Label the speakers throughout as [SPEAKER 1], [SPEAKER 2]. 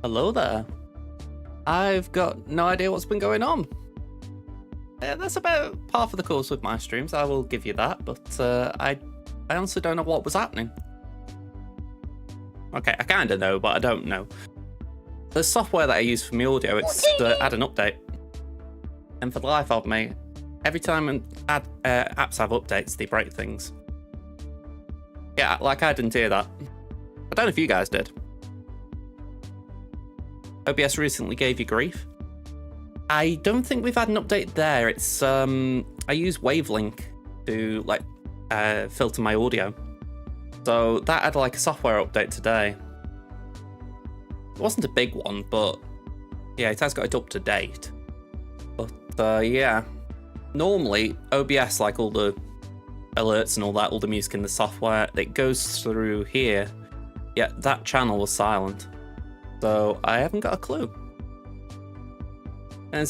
[SPEAKER 1] Hello there. I've got no idea what's been going on. That's about par for the course with my streams, I will give you that, but I honestly don't know what was happening. Okay, I kind of know, but I don't know. The software that I use for my audio, it's had an update. And for the life of me, every time apps have updates, they break things. Yeah, like I didn't hear that. I don't know if you guys did. OBS recently gave you grief. I don't think we've had an update there. It's I use Wavelink to like filter my audio. So that had like a software update today. It wasn't a big one, but yeah, it has got it up to date. But yeah, normally OBS, like all the alerts and all that, all the music in the software, it goes through here. Yeah, that channel was silent. So I haven't got a clue. And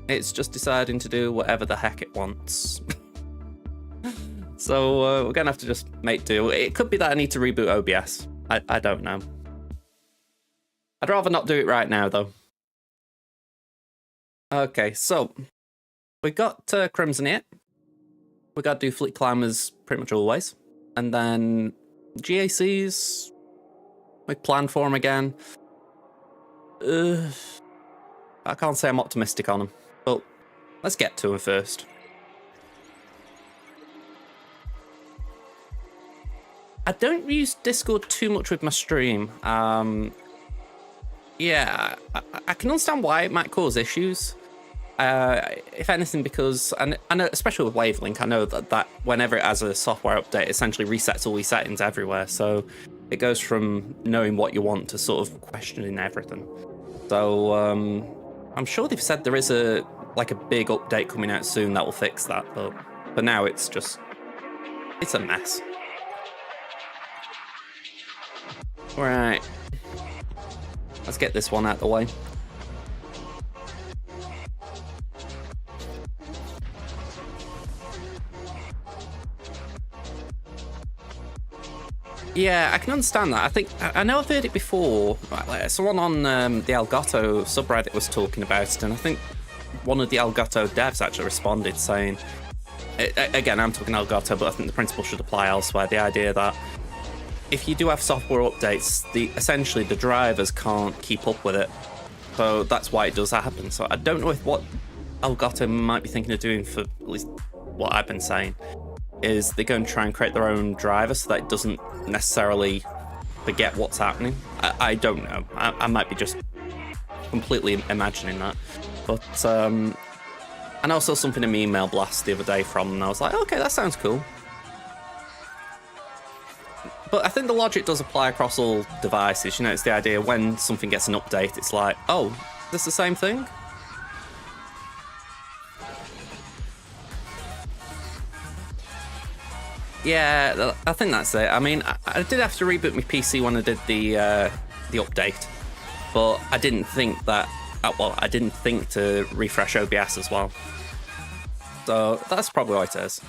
[SPEAKER 1] it's just deciding to do whatever the heck it wants. So we're gonna have to just make do. It could be that I need to reboot OBS. I don't know. I'd rather not do it right now though. Okay, so we got Crimson here. We got to do Fleet Climbers pretty much always. And then GACs, we plan for them again. I can't say I'm optimistic on them, but let's get to them first. I don't use Discord too much with my stream. Yeah, I can understand why it might cause issues. If anything, because I know, especially with Wavelink, I know that whenever it has a software update, it essentially resets all these settings everywhere. So it goes from knowing what you want to sort of questioning everything. So I'm sure they've said there is a big update coming out soon that will fix that, but for now it's a mess. Right, let's get this one out of the way. Yeah, I can understand that. I know I've heard it before. Like, someone on the Elgato subreddit was talking about it, and I think one of the Elgato devs actually responded saying, again, I'm talking Elgato, but I think the principle should apply elsewhere. The idea that if you do have software updates, essentially the drivers can't keep up with it. So that's why it does happen. So I don't know if what Elgato might be thinking of doing, for at least what I've been saying, is they're going to try and create their own driver so that it doesn't necessarily forget what's happening. I don't know. I might be just completely imagining that. But and I saw something in my email blast the other day from them, and I was like, okay, that sounds cool. But I think the logic does apply across all devices. You know, it's the idea when something gets an update, it's like, oh, is this the same thing? Yeah, I think that's it. I mean, I did have to reboot my PC when I did the update, but I didn't think that. Well, I didn't think to refresh OBS as well. So that's probably what it is.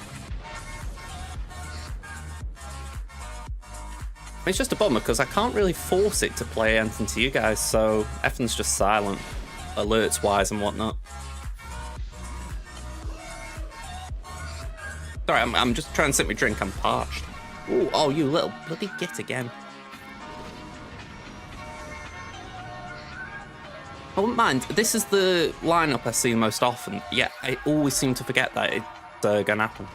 [SPEAKER 1] It's just a bummer because I can't really force it to play anything to you guys, so everything's just silent, alerts wise and whatnot. Sorry, I'm just trying to sip my drink, I'm parched. Ooh, oh, you little bloody git again. I wouldn't mind. This is the lineup I see most often. Yeah, I always seem to forget that it's gonna happen.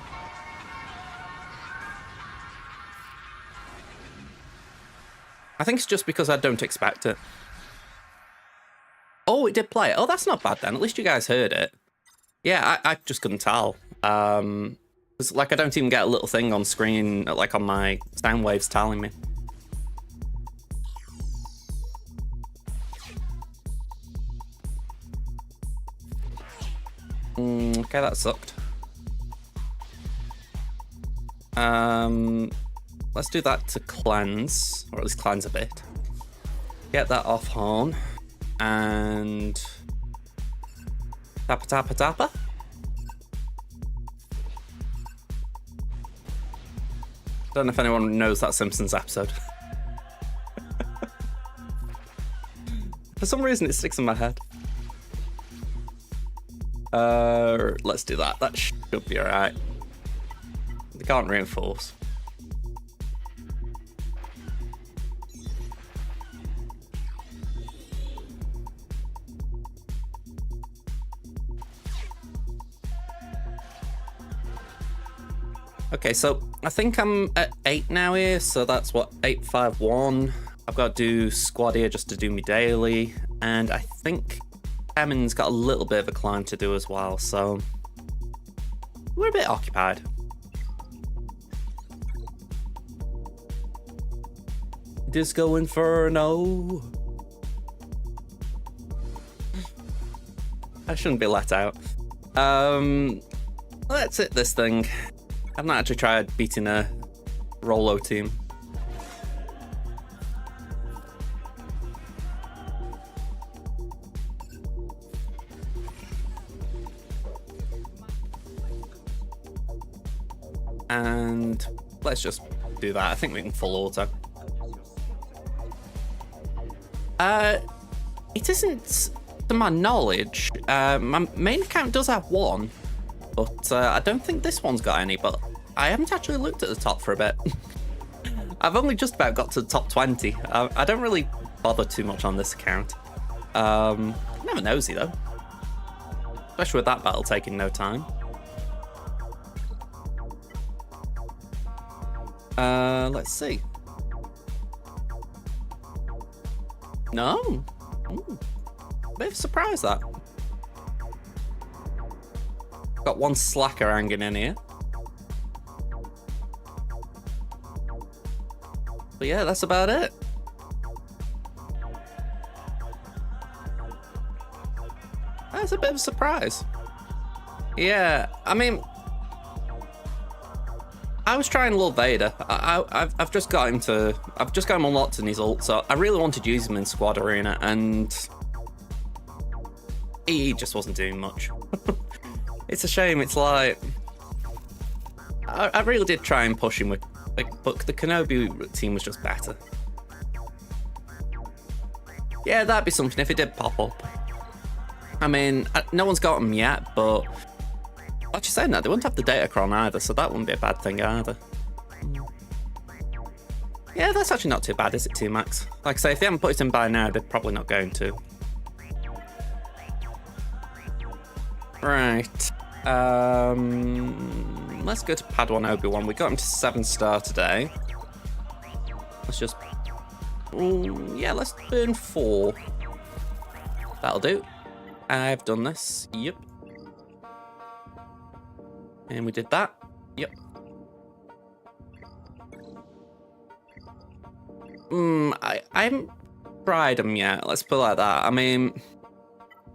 [SPEAKER 1] I think it's just because I don't expect it. Oh, it did play. Oh, that's not bad then. At least you guys heard it. Yeah, I just couldn't tell. It's like I don't even get a little thing on screen, like on my sound waves telling me. Okay, that sucked. Let's do that to cleanse, or at least cleanse a bit. Get that off horn, and tappa tappa tappa. Don't know if anyone knows that Simpsons episode. For some reason, it sticks in my head. Let's do that. That should be alright. They can't reinforce. Okay, so I think I'm at 8 now here, so that's what, 851. I've got to do squad here just to do me daily, and I think Emin's got a little bit of a climb to do as well, so we're a bit occupied. Disco Inferno. I shouldn't be let out. Let's hit this thing. I've not actually tried beating a Rollo team. And let's just do that. I think we can full auto. It isn't, to my knowledge, my main account does have one, but I don't think this one's got any, but I haven't actually looked at the top for a bit. I've only just about got to the top 20. I don't really bother too much on this account. Never nosy though. Especially with that battle taking no time. Let's see. No. Ooh. Bit of a surprise that. Got one slacker hanging in here. But yeah, that's about it. That's a bit of a surprise. Yeah, I mean, I was trying Lord Vader. I've just got him unlocked in his ult, so I really wanted to use him in Squad Arena, and he just wasn't doing much. It's a shame. It's like I really did try and push him with, but the Kenobi team was just better. Yeah, that'd be something if it did pop up. I mean, no one's got him yet, but actually saying that, they wouldn't have the Datacron either, so that wouldn't be a bad thing either. Yeah, that's actually not too bad, is it, T-Max? Like I say, if they haven't put it in by now, they're probably not going to. Right. Let's go to Padawan Obi-Wan. We got him to 7-star today. Let's just... yeah, let's burn 4. That'll do. I've done this. Yep. And we did that. Yep. I haven't tried them yet. Let's put it like that. I mean,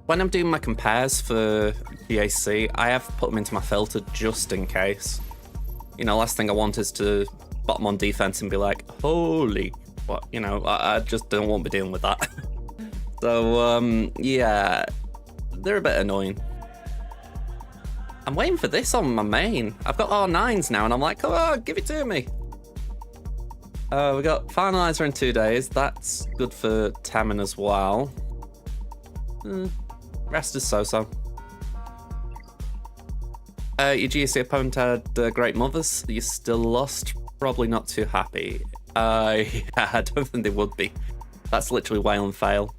[SPEAKER 1] when I'm doing my compares for GAC, I have put them into my filter just in case. You know, last thing I want is to bottom on defense and be like, holy, what? You know, I just don't want to be dealing with that. So, yeah, they're a bit annoying. I'm waiting for this on my main. I've got R9s now, and I'm like, come on, give it to me. We got Finalizer in 2 days. That's good for Tamin as well. Rest is so-so. Your GSC opponent had Great Mothers. You still lost. Probably not too happy. Yeah, I don't think they would be. That's literally whale and fail.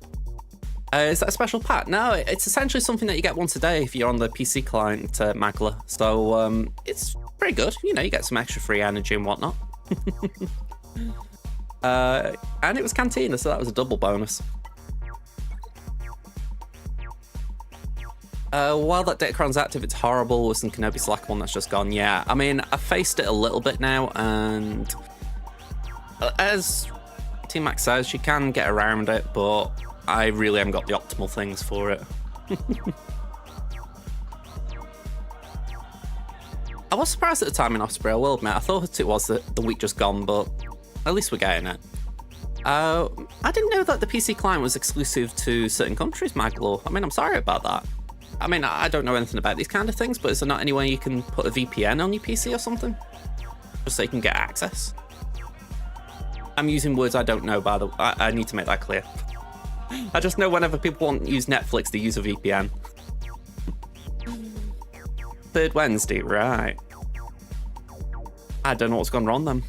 [SPEAKER 1] Is that a special pack? No, it's essentially something that you get once a day if you're on the PC client, Magla. So it's pretty good. You know, you get some extra free energy and whatnot. And it was Cantina, so that was a double bonus. While that Datacron's active, it's horrible with some Kenobi Slack one that's just gone. Yeah, I mean, I've faced it a little bit now, and as T-Max says, you can get around it, but I really haven't got the optimal things for it. I was surprised at the time in Osprey, I will admit. I thought it was the week just gone, but at least we're getting it. I didn't know that the PC client was exclusive to certain countries, Maglaw. I mean, I'm sorry about that. I mean, I don't know anything about these kind of things, but is there not any way you can put a VPN on your PC or something? Just so you can get access? I'm using words I don't know, by the way. I need to make that clear. I just know whenever people want to use Netflix, they use a VPN. Third Wednesday, right. I don't know what's gone wrong then.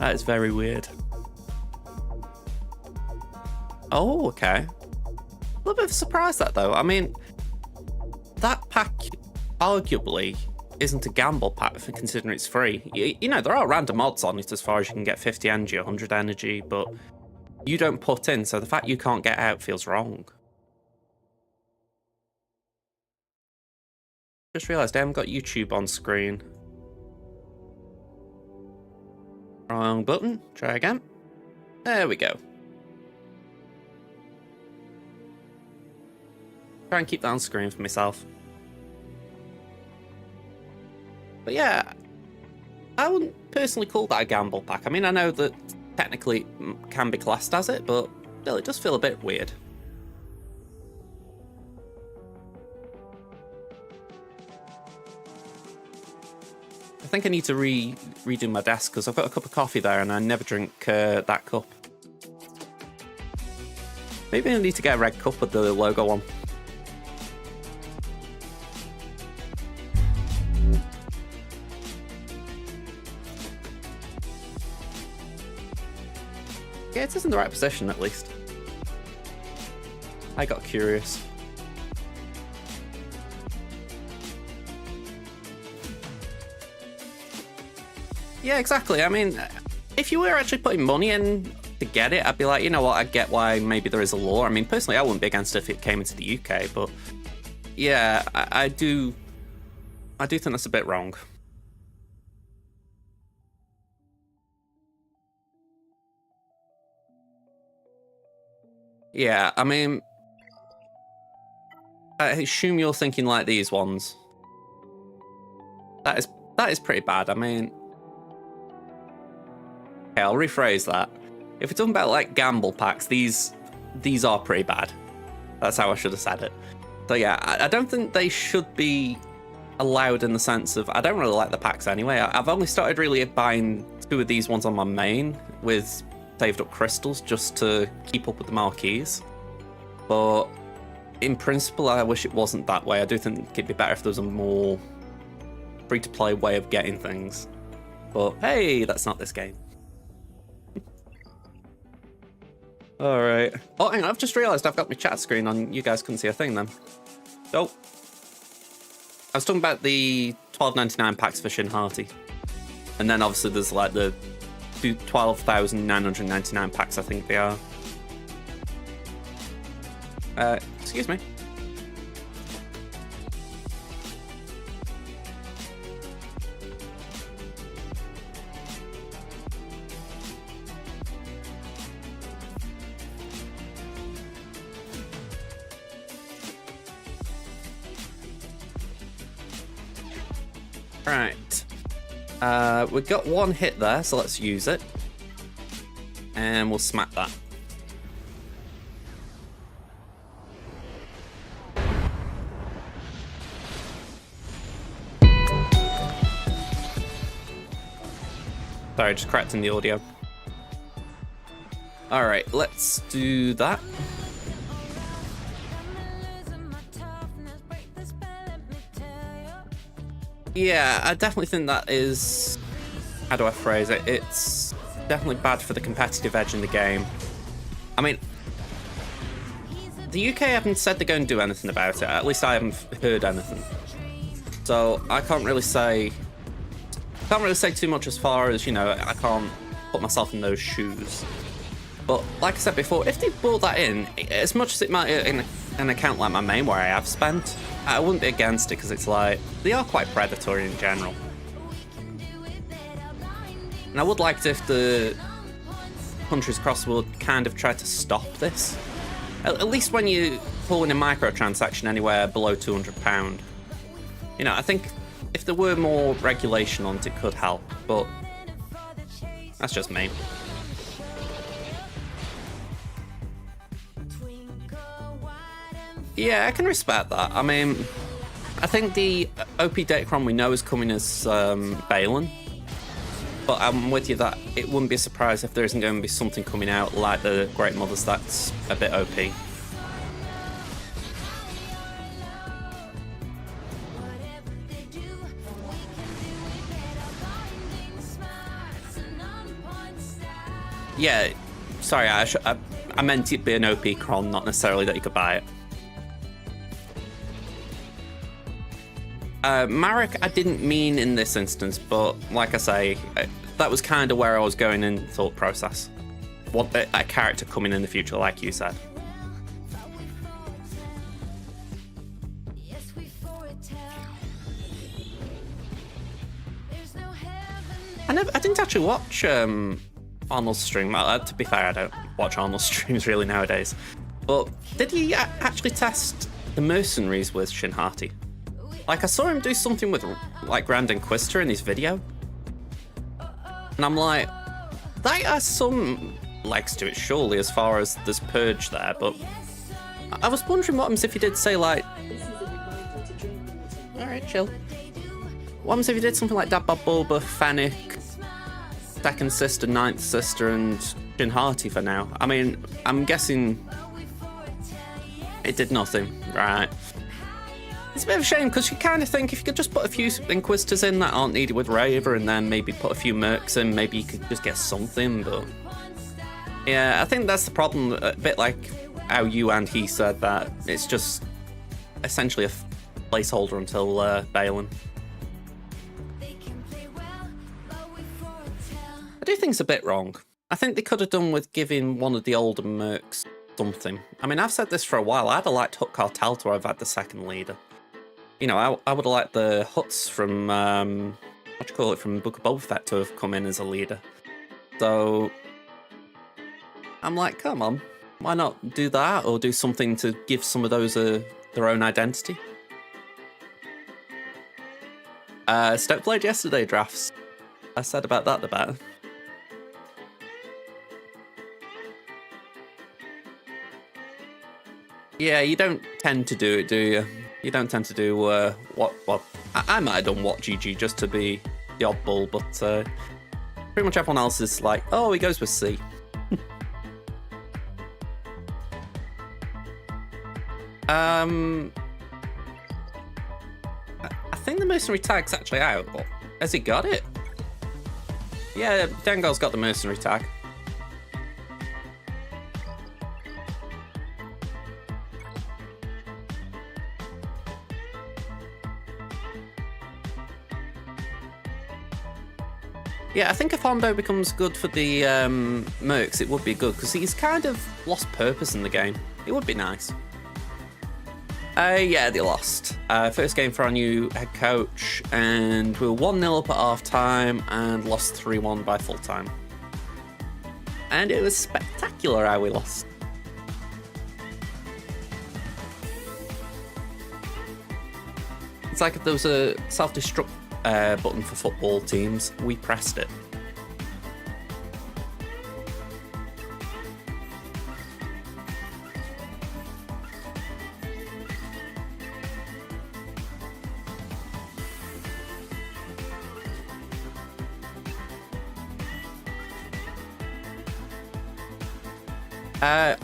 [SPEAKER 1] That is very weird. Oh, okay. A little bit of a surprise that though. I mean, that pack arguably isn't a gamble pack for considering it's free. You know, there are random odds on it as far as you can get 50 energy, 100 energy, but you don't put in, so the fact you can't get out feels wrong. Just realised I haven't got YouTube on screen. Wrong button. Try again. There we go. Try and keep that on screen for myself. But yeah, I wouldn't personally call that a gamble pack. I mean, I know that technically it can be classed as it, but still, it does feel a bit weird. I think I need to redo my desk because I've got a cup of coffee there and I never drink that cup. Maybe I need to get a red cup with the logo on. Yeah, it is in the right position at least. I got curious. Yeah, exactly. I mean, if you were actually putting money in to get it, I'd be like, you know what, I get why maybe there is a law. I mean, personally, I wouldn't be against it if it came into the UK, but yeah, I do think that's a bit wrong. Yeah, I mean, I assume you're thinking like these ones. That is pretty bad. I mean, okay, I'll rephrase that. If we're talking about like gamble packs, these are pretty bad. That's how I should have said it. So yeah, I don't think they should be allowed in the sense of, I don't really like the packs anyway. I've only started really buying 2 of these ones on my main with saved up crystals just to keep up with the marquees. But in principle, I wish it wasn't that way. I do think it'd be better if there was a more free-to-play way of getting things. But hey, that's not this game. Alright. Oh, hang on, I've just realised I've got my chat screen on. You guys couldn't see a thing then. So, I was talking about the $12.99 packs for Shin Hearty. And then obviously there's like the 12,999 packs, I think they are. Excuse me. Right. We've got 1 hit there, so let's use it. And we'll smack that. Sorry, just correcting the audio. Alright, let's do that. Yeah, I definitely think that is... How do I phrase it? It's definitely bad for the competitive edge in the game. I mean, the UK haven't said they're going to do anything about it. At least I haven't heard anything. So I can't really say too much as far as, you know, I can't put myself in those shoes. But like I said before, if they brought that in, as much as it might in an account like my main where I have spent, I wouldn't be against it because it's like, they are quite predatory in general. And I would like it if the countries across the world kind of tried to stop this. At least when you pull in a microtransaction anywhere below £200. You know, I think if there were more regulation on it, it could help, but that's just me. Yeah, I can respect that. I mean, I think the OP Datacron we know is coming as Balin. But I'm with you that it wouldn't be a surprise if there isn't going to be something coming out like the Great Mothers that's a bit OP. Yeah, sorry, I meant it be an OP Kron, not necessarily that you could buy it. Marek, I didn't mean in this instance, but like I say, that was kind of where I was going in thought process. Want a character coming in the future, like you said. I didn't actually watch Arnold's stream. To be fair, I don't watch Arnold's streams really nowadays. But did he actually test the mercenaries with Shin Hati? Like, I saw him do something with, like, Grand Inquisitor in his video. And I'm like, that has some legs to it, surely, as far as there's Purge there, but I was wondering what happens if he did say, like... Alright, chill. What happens if he did something like Dabba Boba, Fennec, Second Sister, Ninth Sister, and Shin Hati for now? I mean, I'm guessing it did nothing, right? It's a bit of a shame, because you kind of think if you could just put a few Inquisitors in that aren't needed with Raver, and then maybe put a few Mercs in, maybe you could just get something, but... Yeah, I think that's the problem, a bit like how you and he said that it's just essentially a placeholder until Balin. I do think it's a bit wrong. I think they could have done with giving one of the older Mercs something. I mean, I've said this for a while, I'd have liked Hut Cartel to have had the second leader. You know, I would have liked the Huts from, what do you call it, from Book of Boba Fett to have come in as a leader. So, I'm like, come on, why not do that, or do something to give some of those their own identity? Stoke played yesterday, Drafts. I said about that the better. Yeah, you don't tend to do it, do you? You don't tend to do what I might have done what GG just to be the oddball, but pretty much everyone else is like, oh, he goes with C. I think the mercenary tag's actually out. Has he got it? Yeah, Dengar's got the mercenary tag. Yeah, I think if Hondo becomes good for the Mercs, it would be good, because he's kind of lost purpose in the game. It would be nice. Yeah, they lost. First game for our new head coach, and we were 1-0 up at half-time and lost 3-1 by full-time. And it was spectacular how we lost. It's like if there was a self-destruct button for football teams, we pressed it.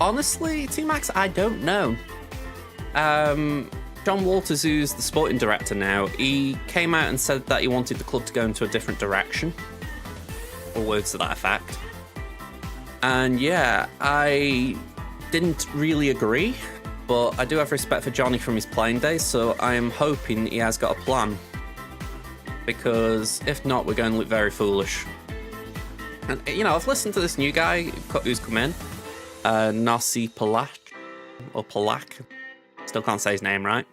[SPEAKER 1] Honestly, T-Max, I don't know. John Walters, who's the sporting director now, he came out and said that he wanted the club to go into a different direction, or words to that effect. And yeah, I didn't really agree, but I do have respect for Johnny from his playing days, so I am hoping he has got a plan, because if not, we're going to look very foolish. And, you know, I've listened to this new guy who's come in, Nasi Palak, or Palak. Still can't say his name right.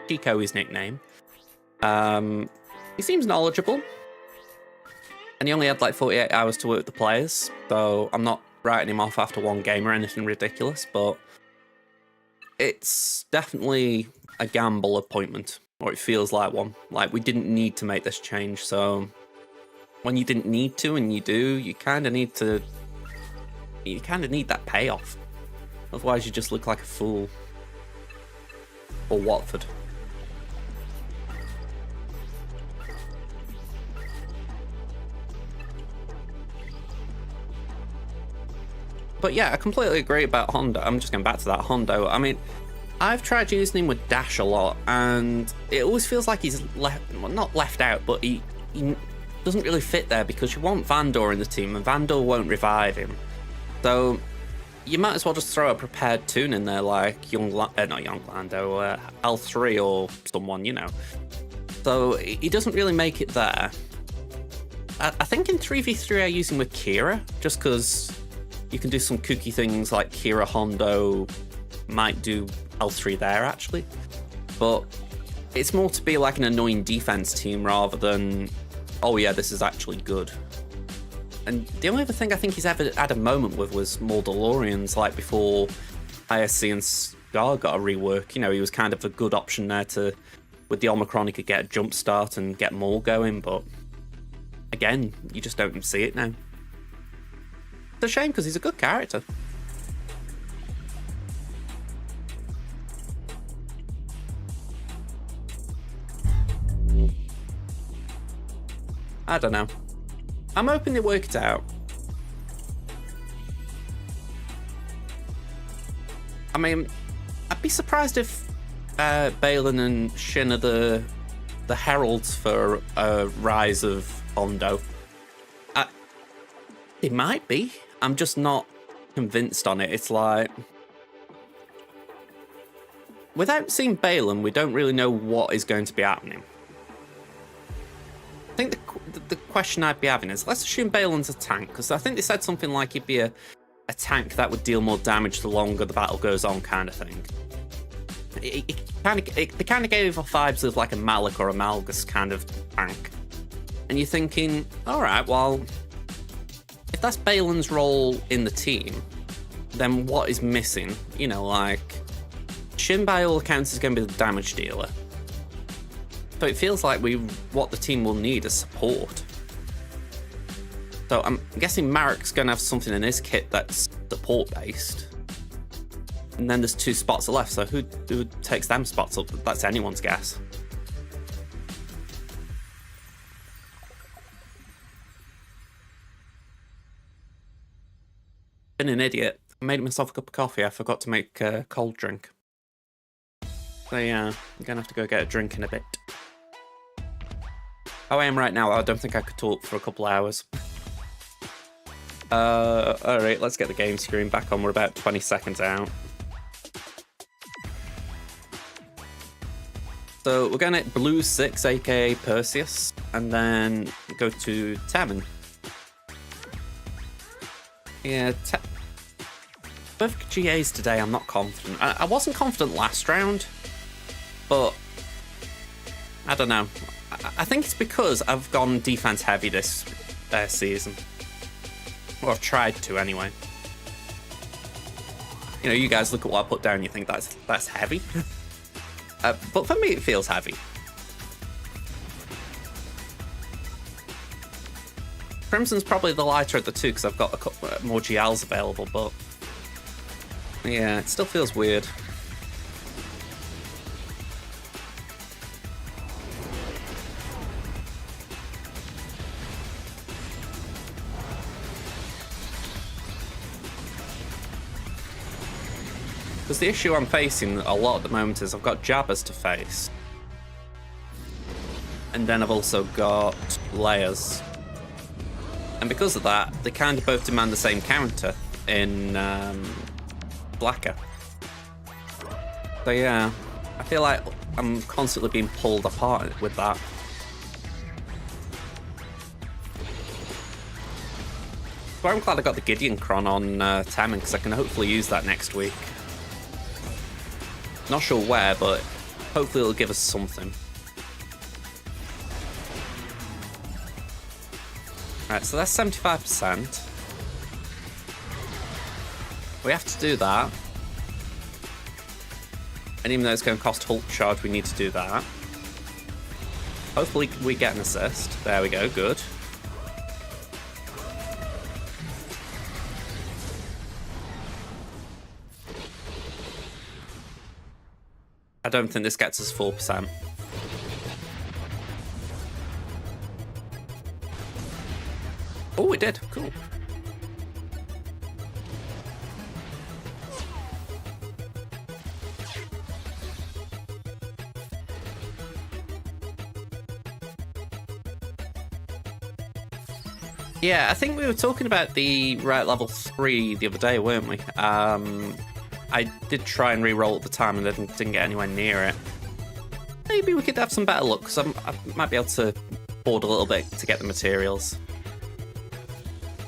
[SPEAKER 1] Chico, his nickname. He seems knowledgeable. And he only had like 48 hours to work with the players, so I'm not writing him off after one game or anything ridiculous, but it's definitely a gamble appointment, or it feels like one. Like, we didn't need to make this change, so when you didn't need to and you do, you kind of need to... You kind of need that payoff. Otherwise you just look like a fool. Or Watford. But yeah, I completely agree about Hondo. I'm just going back to that Hondo. I mean, I've tried using him with Dash a lot, and it always feels like he's not left out, but he doesn't really fit there because you want Vandor in the team, and Vandor won't revive him. So you might as well just throw a prepared tune in there, like not Young Lando, L3 or someone, you know. So he doesn't really make it there. I think in 3v3 I use him with Kira, just because you can do some kooky things like Kira Hondo might do L3 there, actually. But it's more to be like an annoying defense team rather than, oh yeah, this is actually good. And the only other thing I think he's ever had a moment with was Mandalorians, like before ISC and Scar got a rework. You know, he was kind of a good option there to, with the Omicron, he could get a jump start and get more going, but again, you just don't see it now. It's a shame because he's a good character. I don't know. I'm hoping they work it out. I mean, I'd be surprised if Baylan and Shin are the heralds for a rise of Hondo. They might be. I'm just not convinced on it. It's like, without seeing Baylan, we don't really know what is going to be happening. I think the question I'd be having is, let's assume Baylan's a tank, because I think they said something like he'd be a tank that would deal more damage the longer the battle goes on, kind of thing. They kind of gave off vibes of like a Malik or a Malgus kind of tank. And you're thinking, all right, well, if that's Baylan's role in the team, then what is missing? You know, like, Shin by all accounts is going to be the damage dealer. So it feels like what the team will need is support. So I'm guessing Marek's going to have something in his kit that's support-based. And then there's 2 spots left, so who takes them spots up? That's anyone's guess. Been an idiot. I made myself a cup of coffee. I forgot to make a cold drink. So yeah, I'm gonna have to go get a drink in a bit. How I am right now, I don't think I could talk for a couple hours. Alright, let's get the game screen back on. We're about 20 seconds out. So we're going to Blue 6, aka Perseus, and then go to Taman. Yeah, both GAs today, I'm not confident. I wasn't confident last round, but I don't know. I think it's because I've gone defense heavy this season. Or I've tried to, anyway. You know, you guys look at what I put down, you think that's heavy. But for me, it feels heavy. Crimson's probably the lighter of the two because I've got a couple more GLs available, but yeah, it still feels weird. Because the issue I'm facing a lot at the moment is I've got Jabbas to face. And then I've also got Leia's. And because of that, they kind of both demand the same counter in Blacker. So yeah, I feel like I'm constantly being pulled apart with that. So I'm glad I got the Gideon Chron on Taman because I can hopefully use that next week. Not sure where, but hopefully it'll give us something. Right, so that's 75%. We have to do that. And even though it's going to cost Hulk Charge, we need to do that. Hopefully we get an assist. There we go, good. I don't think this gets us 4%. Oh, it did. Cool. Yeah, I think we were talking about the right level 3 the other day, weren't we? I did try and re-roll at the time and didn't get anywhere near it. Maybe we could have some better luck, because I might be able to hoard a little bit to get the materials.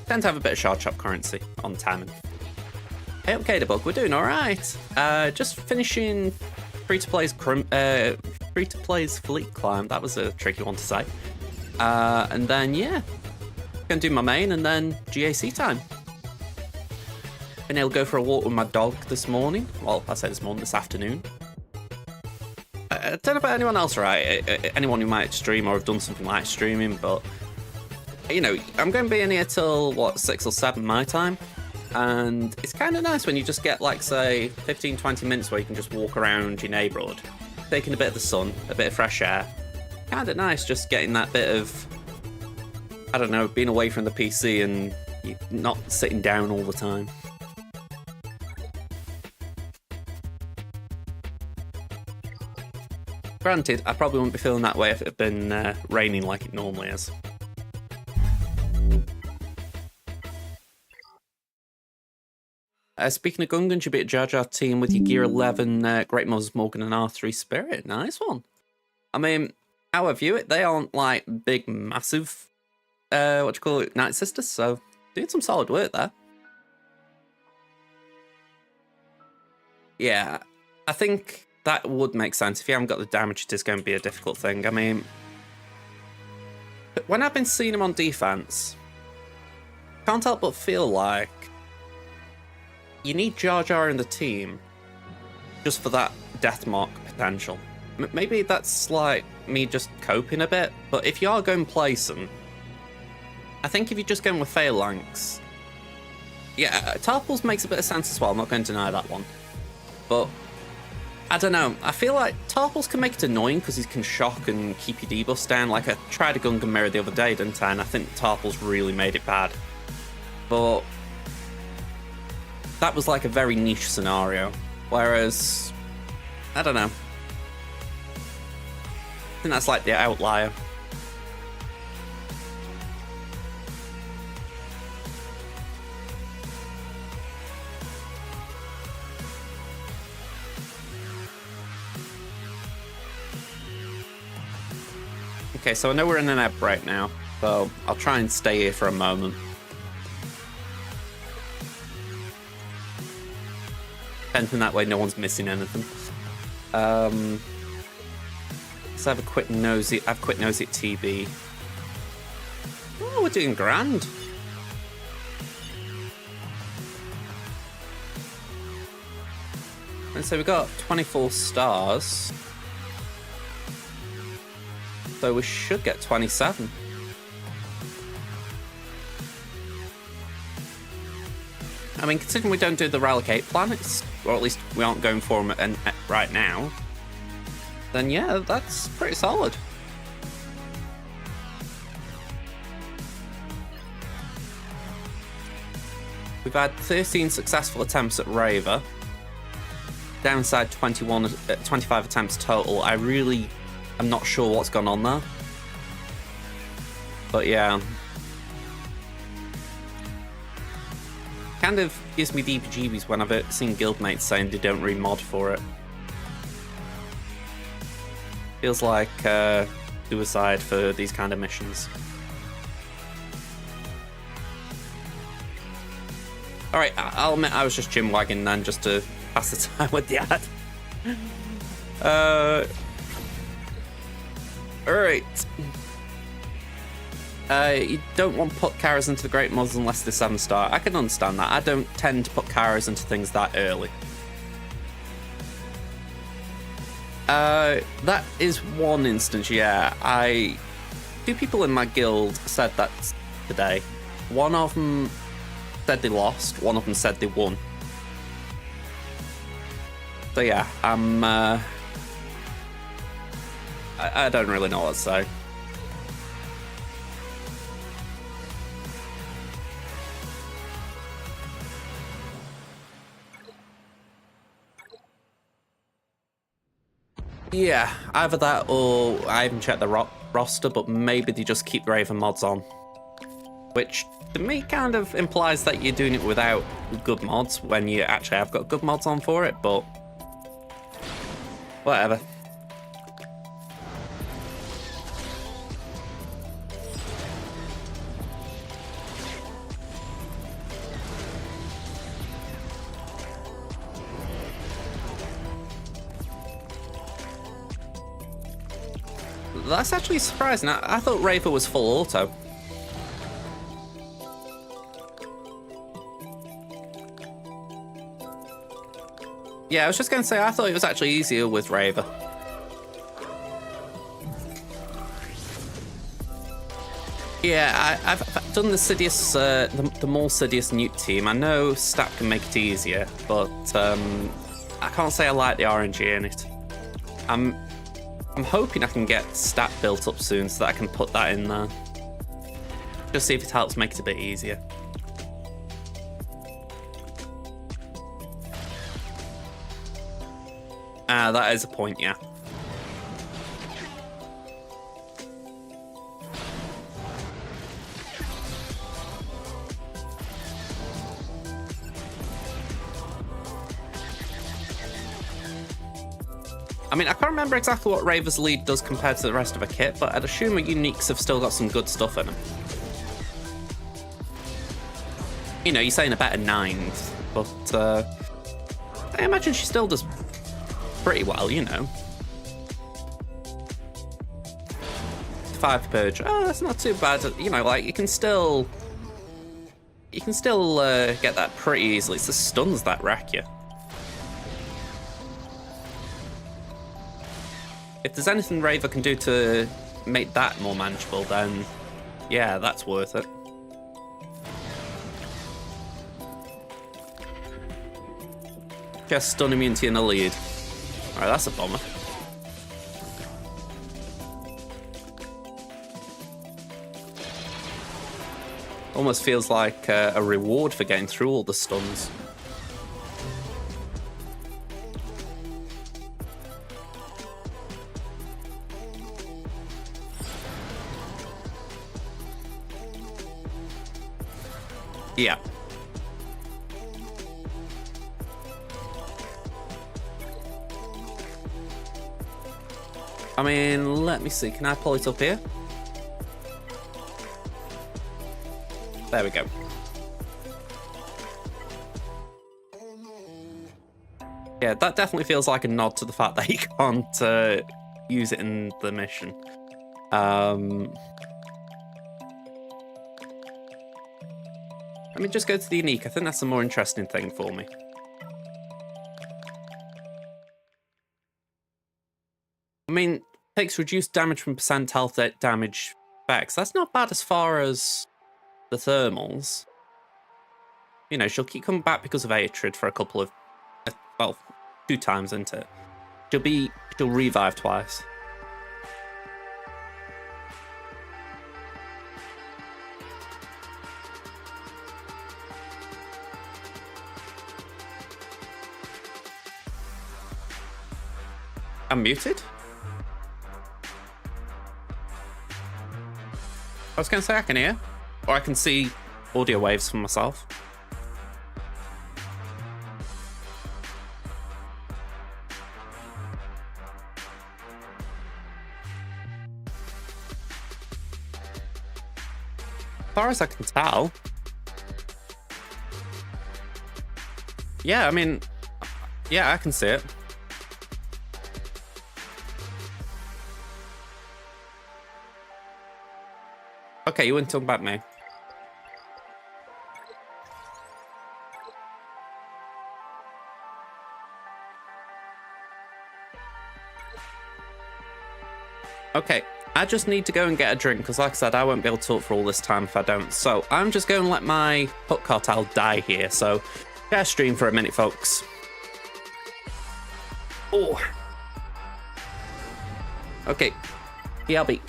[SPEAKER 1] Tend to have a bit of shard chop currency on Tammon. Hey up, Kadabug, we're doing alright. Just finishing free-to-play's Fleet Climb. That was a tricky one to say. And then, yeah, gonna do my main and then GAC time. Been able to go for a walk with my dog this morning. Well, I say this morning, this afternoon. I don't know about anyone else, right? Anyone who might stream or have done something like streaming, but you know, I'm going to be in here till what, 6 or 7 my time, and it's kind of nice when you just get like, say, 15-20 minutes where you can just walk around your neighbourhood, taking a bit of the sun, a bit of fresh air. Kind of nice just getting that bit of, I don't know, being away from the PC and not sitting down all the time. Granted, I probably wouldn't be feeling that way if it had been raining like it normally is. Speaking of Gungans, you beat Jar Jar team with your Gear 11 Great Moses Morgan and R3 Spirit. Nice one. I mean, how I view it, they aren't like big, massive, Night Sisters, so doing some solid work there. Yeah, I think that would make sense. If you haven't got the damage, it is going to be a difficult thing. I mean, when I've been seeing him on defense, can't help but feel like you need Jar Jar in the team just for that death mark potential. Maybe that's like me just coping a bit, but if you are going Playson, I think if you're just going with Phalanx, yeah, Tarpals makes a bit of sense as well. I'm not going to deny that one, but I don't know. I feel like Tarpals can make it annoying because he can shock and keep your debuffs down. Like I tried a Gungan mirror the other day, didn't I? And I think Tarpals really made it bad. But that was like a very niche scenario. Whereas, I don't know. I think that's like the outlier. Okay, so I know we're in an ebb right now, so I'll try and stay here for a moment. And that way no one's missing anything. Let's have a quick nosy. Have a quick nosy at TB. Oh, we're doing grand. And so we got 24 stars. So we should get 27. I mean, considering we don't do the Relicate planets, or at least we aren't going for them right now, then yeah, that's pretty solid. We've had 13 successful attempts at Raver. Downside 25 attempts total. I really am not sure what's gone on there. But yeah. Kind of gives me the EPGBs when I've seen guildmates saying they don't re-mod for it. Feels like suicide for these kind of missions. Alright, I'll admit I was just chinwagging then just to pass the time with the ad. Alright. You don't want to put Karas into the Great Mods unless they're 7-star. I can understand that. I don't tend to put Karas into things that early. That is one instance, yeah. Two people in my guild said that today. One of them said they lost, one of them said they won. So yeah, I don't really know what to say. Yeah, either that or I haven't checked the roster, but maybe they just keep Raven mods on. which to me kind of implies that you're doing it without good mods when you actually have got good mods on for it, but whatever. That's actually surprising. I thought Raver was full auto. Yeah, I was just going to say, I thought it was actually easier with Raver. Yeah, I've done the Sidious, the more Sidious Nuke team. I know Stat can make it easier, but I can't say I like the RNG in it. I'm hoping I can get Stat built up soon so that I can put that in there. Just see if it helps make it a bit easier. That is a point, yeah. I mean, I can't remember exactly what Raver's lead does compared to the rest of a kit, but I'd assume the uniques have still got some good stuff in them. You know, you're saying a better 9th, but I imagine she still does pretty well, you know. 5 purge. Oh, that's not too bad. You know, like you can still get that pretty easily. It's the stuns that wreck you. If there's anything Raver can do to make that more manageable, then yeah, that's worth it. Just stun immunity in the lead. Alright, that's a bummer. Almost feels like a reward for getting through all the stuns. Yeah. I mean, let me see. Can I pull it up here? There we go. Yeah, that definitely feels like a nod to the fact that you can't use it in the mission. Let me just go to the unique. I think that's a more interesting thing for me. I mean, takes reduced damage from percent health damage effects. That's not bad as far as the thermals. You know, she'll keep coming back because of Hatred for a couple of, well, 2 times, isn't it? She'll revive twice. I'm muted? I was going to say I can hear, or I can see audio waves for myself. As far as I can tell. Yeah, I mean, yeah, I can see it. Okay, you weren't talking about me. Okay, I just need to go and get a drink, because like I said, I won't be able to talk for all this time if I don't. So I'm just going to let my Puck Cartel die here. So share stream for a minute, folks. Oh. Okay, BRB.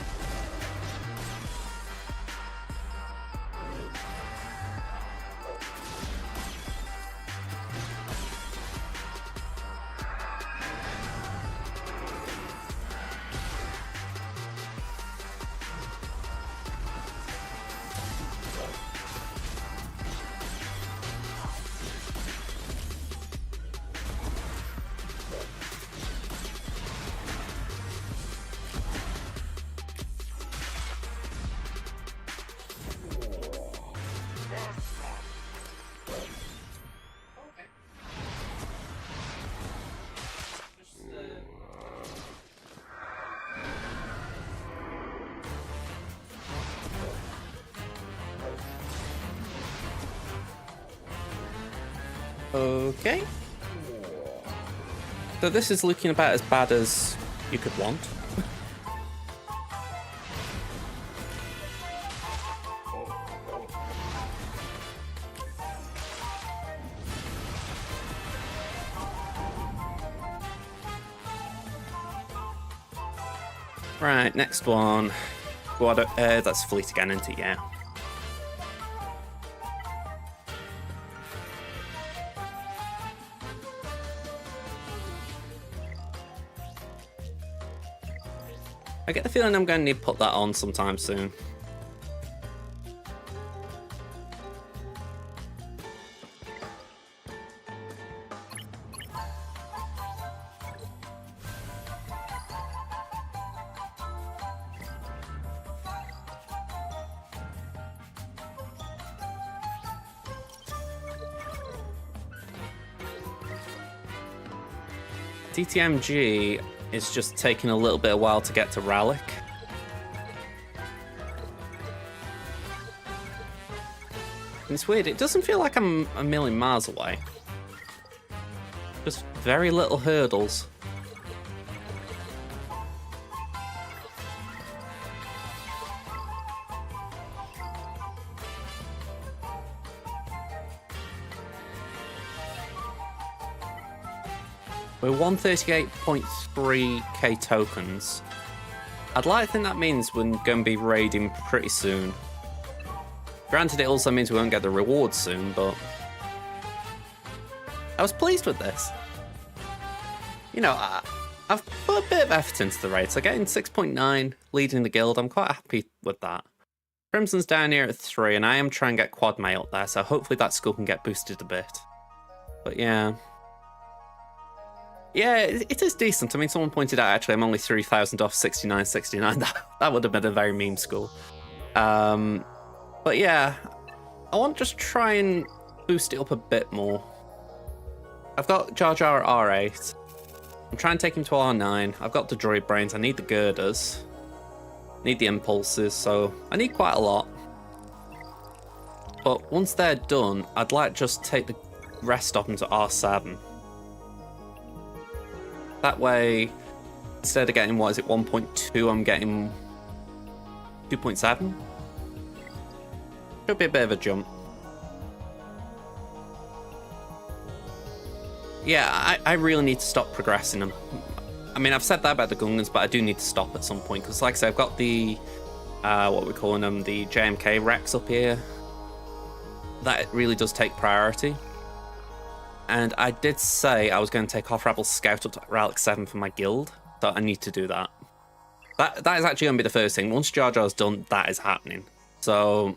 [SPEAKER 1] Okay. So this is looking about as bad as you could want. Right, next one. That's Fleet again, isn't it? Yeah. I get the feeling I'm going to need to put that on sometime soon. TTMG is just taking a little bit of while to get to Rallick. And it's weird, it doesn't feel like I'm a million miles away. Just very little hurdles. We're 138.3k tokens. I'd like to think that means we're going to be raiding pretty soon. Granted, it also means we won't get the rewards soon, but I was pleased with this. You know, I've put a bit of effort into the raid, so getting 6.9, leading the guild, I'm quite happy with that. Crimson's down here at 3, and I am trying to get Quad May up there, so hopefully that skull can get boosted a bit. But yeah. Yeah, it is decent. I mean, someone pointed out, actually, I'm only 3,000 off 69.69. That would have been a very meme score. But yeah, I want to just try and boost it up a bit more. I've got Jar Jar at R8. I'm trying to take him to R9. I've got the Droid Brains. I need the Girders. Need the Impulses, so I need quite a lot. But once they're done, I'd like to just take the rest of them to R7. That way, instead of getting, what is it, 1.2, I'm getting 2.7. Should be a bit of a jump. Yeah, I really need to stop progressing them. I mean, I've said that about the Gungans, but I do need to stop at some point, because like I said, I've got the, what we're calling them, the JMK Rex up here. That really does take priority. And I did say I was going to take off Rebel Scout up to Rallick 7 for my guild, so I need to do that. That is actually going to be the first thing. Once Jar Jar's done, that is happening. So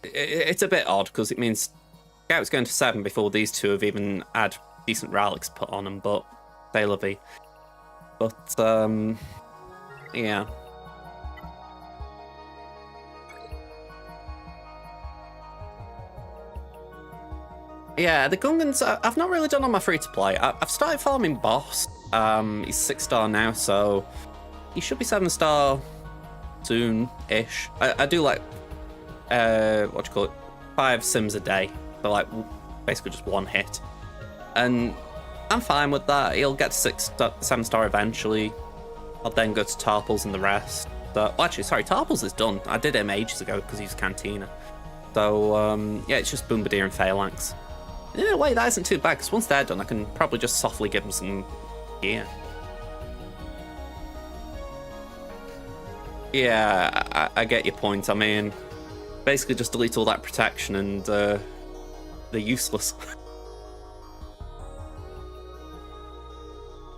[SPEAKER 1] it's a bit odd, because it means Scout's going to 7 before these two have even had decent Rallicks put on them, but they love it. But, yeah. Yeah, the Gungans, I've not really done on my free-to-play. I've started farming Boss. He's 6-star now, so he should be 7-star soon-ish. I do like, what do you call it, 5 sims a day. So like, basically just one hit. And I'm fine with that. He'll get to 7-star eventually. I'll then go to Tarples and the rest. So, well, actually, sorry, Tarples is done. I did him ages ago because he's Cantina. So, yeah, it's just Bombardier and Phalanx. In a way, that isn't too bad, because once they're done, I can probably just softly give them some gear. Yeah, I get your point. I mean, basically just delete all that protection and they're useless.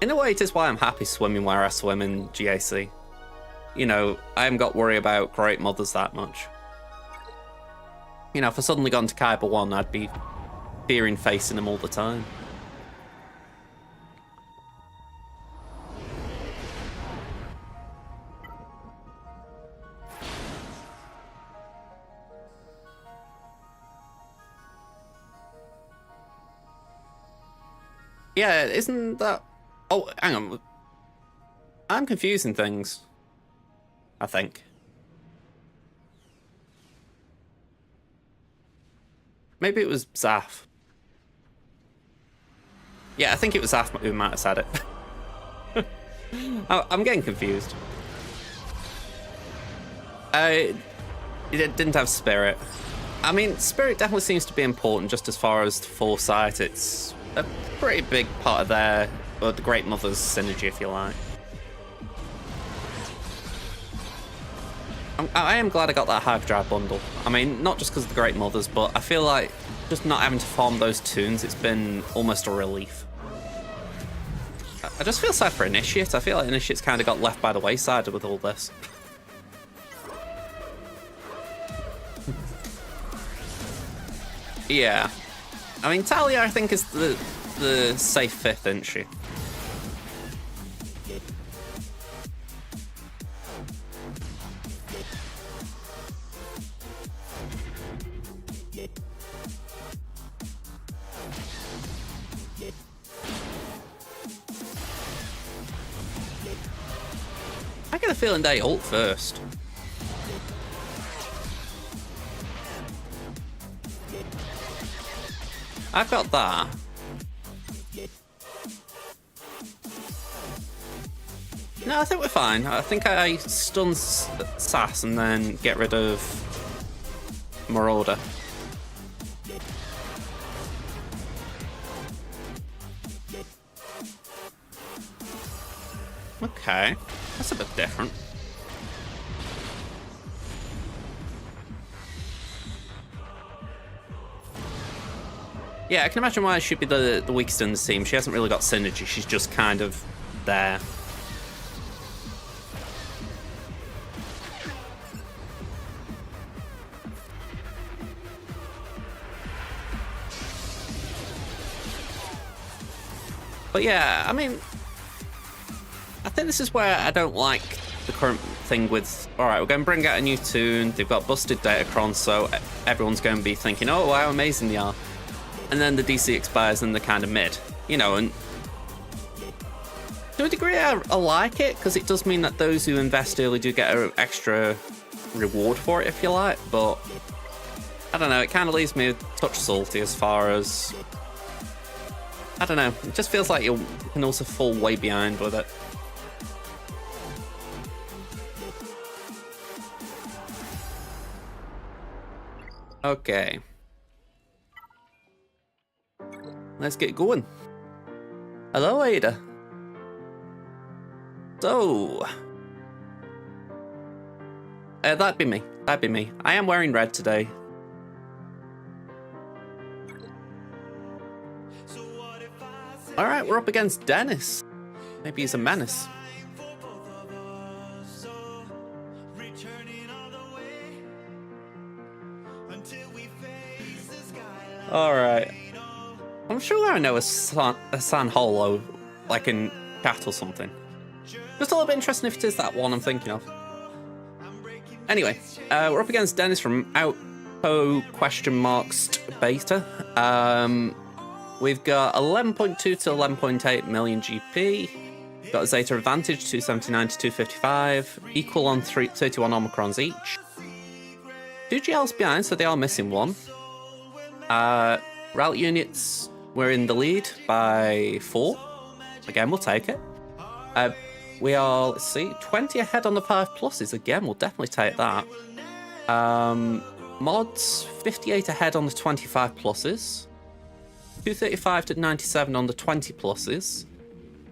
[SPEAKER 1] In a way, it is why I'm happy swimming where I swim in GAC. You know, I haven't got to worry about Great Mothers that much. You know, if I suddenly got into Kyber 1, I'd be fearing facing them all the time. Yeah, isn't that... Oh, hang on. I'm confusing things, I think. Maybe it was Zaf. Yeah, I think it was Zaf who might have said it. I'm getting confused. It didn't have Spirit. I mean, Spirit definitely seems to be important just as far as Foresight. It's a pretty big part of their, well, the Great Mother's synergy, if you like. I am glad I got that Hyperdrive bundle. I mean, not just because of the Great Mothers, but I feel like just not having to farm those tunes, it's been almost a relief. I just feel sad for Initiate. I feel like Initiate's kind of got left by the wayside with all this. Yeah. I mean, Talia, I think, is the safe fifth, isn't she? I get a feeling they ult first. I've got that. No, I think we're fine. I think I stun Sass and then get rid of Marauder. Okay, that's a bit different. Yeah, I can imagine why she'd be the weakest in the team. She hasn't really got synergy. She's just kind of there. But yeah, I mean, I think this is where I don't like the current thing with, all right, we're going to bring out a new tune. They've got busted Datacron, so everyone's going to be thinking, oh, wow, how amazing they are. And then the DC expires and they're kind of mid, you know, and to a degree I like it, because it does mean that those who invest early do get an extra reward for it, if you like, but I don't know, it kind of leaves me a touch salty as far as, I don't know, it just feels like you can also fall way behind with it. Okay. Let's get going. Hello, Ada. So, that'd be me. That'd be me. I am wearing red today. All right, we're up against Dennis. Maybe he's a menace. All right. I'm sure I know a San Holo, like in chat or something. Just a little bit interesting if it is that one I'm thinking of. Anyway, we're up against Dennis from Outpo beta. We've got 11.2 to 11.8 million GP. Got a Zeta advantage, 279 to 255. Equal on 31 Omicrons each. 2 GLs behind, so they are missing one. Route units, we're in the lead by 4. Again, we'll take it. We are, let's see, 20 ahead on the 5 pluses. Again, we'll definitely take that. Mods, 58 ahead on the 25 pluses. 235 to 97 on the 20 pluses.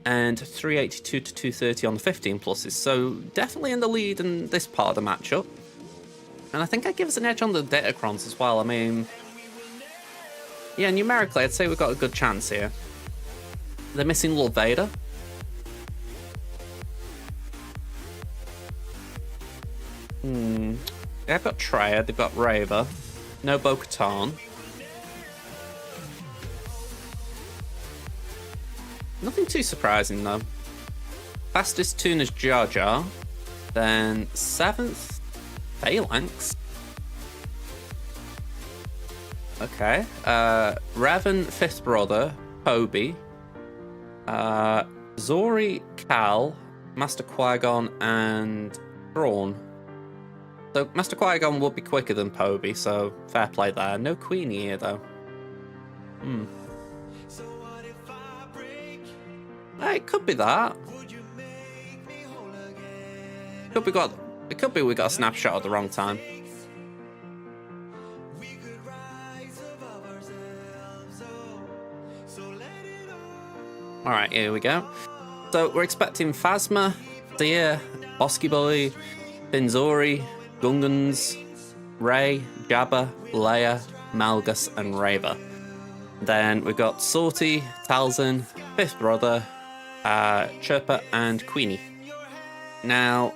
[SPEAKER 1] And 382 to 230 on the 15 pluses. So definitely in the lead in this part of the matchup. And I think that gives us an edge on the Datacrons as well. I mean, yeah, numerically, I'd say we've got a good chance here. They're missing Lord Vader. They've got Triad, they've got Raver. No Bo-Katan. Nothing too surprising, though. Fastest tune is Jar Jar. Then 7th, Phalanx. Okay. Revan, 5th brother, Poby. Zori, Cal, Master Qui-Gon, and Thrawn. So Master Qui-Gon will be quicker than Poby, so fair play there. No Queenie here, though. It could be that. It could be we got a snapshot at the wrong time. Alright, here we go. So we're expecting Phasma, Seer, Bosky Boy, Finzori, Gungans, Ray, Jabba, Leia, Malgus, and Raver. Then we've got Sorty, Talzin, Fifth Brother, Chirpa, and Queenie. Now,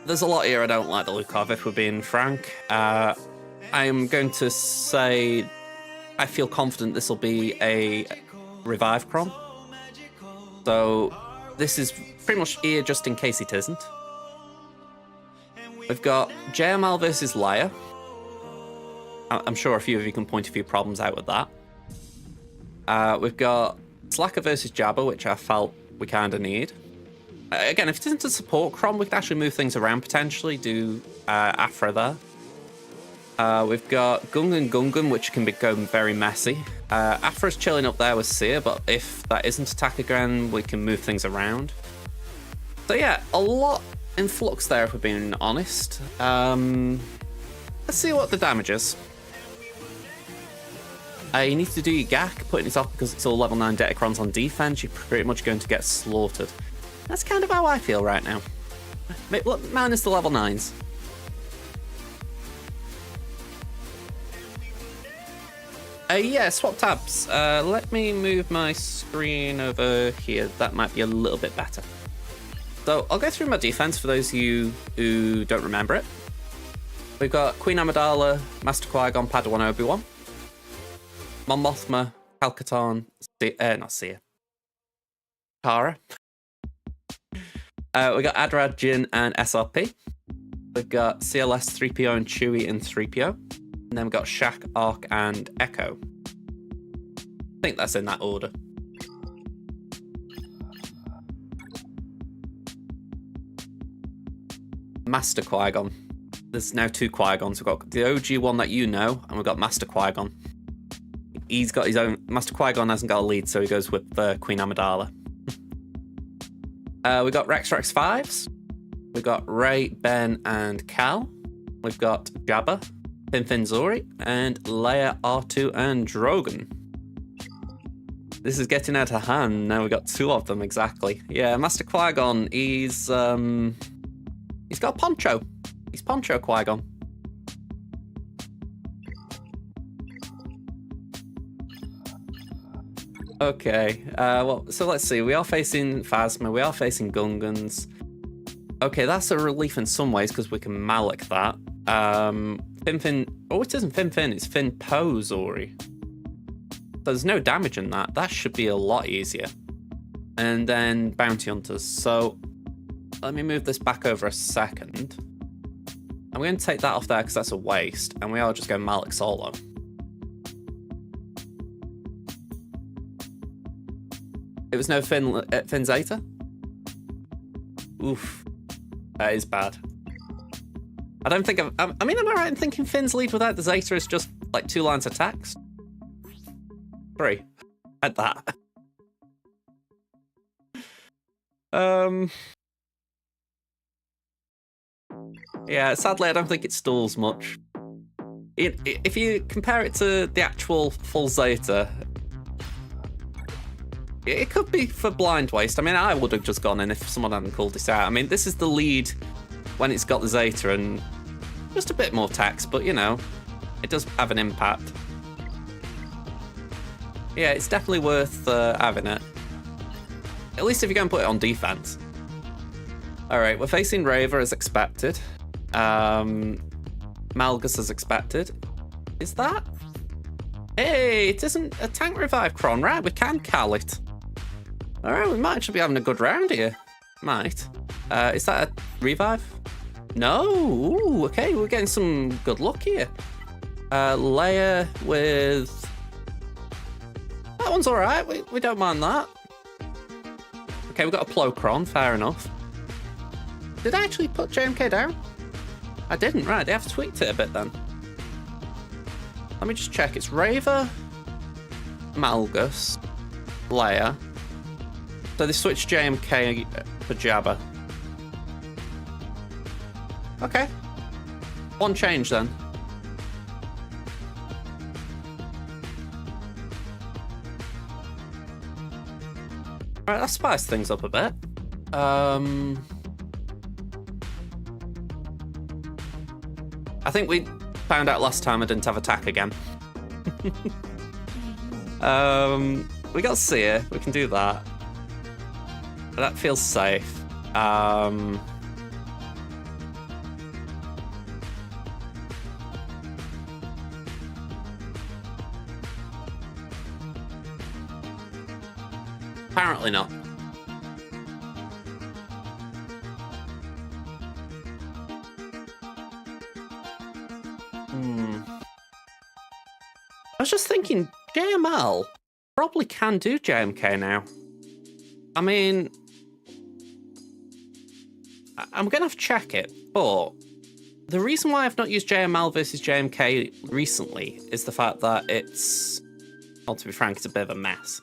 [SPEAKER 1] there's a lot here I don't like the look of, if we're being frank. I am going to say I feel confident this will be a revive Crom. So this is pretty much here just in case it isn't. We've got JML versus Leia. I'm sure a few of you can point a few problems out with that. We've got Slacker versus Jabba, which I felt we kind of need. Again, if it isn't a support Crom, we could actually move things around potentially, do Afra there. We've got Gungan, which can become very messy. Afra's chilling up there with Seer, but if that isn't a Tachigram, we can move things around. So yeah, a lot in flux there, if we're being honest. Let's see what the damage is. You need to do your GAC, putting it off because it's all level 9 Datacrons on defense. You're pretty much going to get slaughtered. That's kind of how I feel right now. Minus the level 9s. Yeah, swap tabs. Let me move my screen over here. That might be a little bit better. So I'll go through my defense for those of you who don't remember it. We've got Queen Amidala, Master Qui-Gon, Padawan Obi-Wan, Mon Mothma, Palkaton, not Seer, Kara. We got Adrad, Jin, and SRP. We've got CLS, 3PO, and Chewie in 3PO. And then we've got Shaq, Ark, and Echo. I think that's in that order. Master Qui-Gon. There's now 2 Qui-Gons. We've got the OG one that you know, and we've got Master Qui-Gon. He's got his own... Master Qui-Gon hasn't got a lead, so he goes with Queen Amidala. We've got Rex 5s. We've got Ray, Ben, and Cal. We've got Jabba, Finzori, and Leia, R2, and Drogon. This is getting out of hand. Now we've got 2 of them, exactly. Yeah, Master Qui-Gon, he's got a poncho. He's Poncho Qui-Gon. Okay, well, so let's see. We are facing Phasma, we are facing Gungans. Okay, that's a relief in some ways because we can Malak that. Fin. Oh, it isn't Fin, it's Fin Po Zori. There's no damage in that. That should be a lot easier. And then Bounty Hunters. So let me move this back over a second. I'm going to take that off there because that's a waste. And we are just going Malak solo. It was no Fin Zeta? Oof. That is bad. I don't think am I right in thinking Finn's lead without the Zeta is just like 2 lines of text? 3. At that. Yeah, sadly I don't think it stalls much. If you compare it to the actual full Zeta, it could be for blind waste. I mean, I would have just gone in if someone hadn't called this out. I mean, this is the lead when it's got the Zeta and just a bit more text, but you know, it does have an impact. Yeah, it's definitely worth having it. At least if you're going to put it on defense. Alright, we're facing Raver as expected. Malgus as expected. Is that? Hey, it isn't a tank revive Cron, right? We can Cal it. Alright, we might actually be having a good round here. Might. Is that a revive? No. Ooh, okay, we're getting some good luck here. Leia with... That one's alright, we don't mind that. Okay, we've got a Plo-Cron, fair enough. Did I actually put JMK down? I didn't, right, they have tweaked it a bit then. Let me just check, it's Raver, Malgus, Leia, So they switched JMK for Jabba. Okay. One change then. Alright, that spiced things up a bit. I think we found out last time I didn't have attack again. We got Seer, we can do that. That feels safe. Apparently not. I was just thinking, JML probably can do JMK now. I mean, I'm going to have to check it, but the reason why I've not used JML versus JMK recently is the fact that it's, well, to be frank, it's a bit of a mess.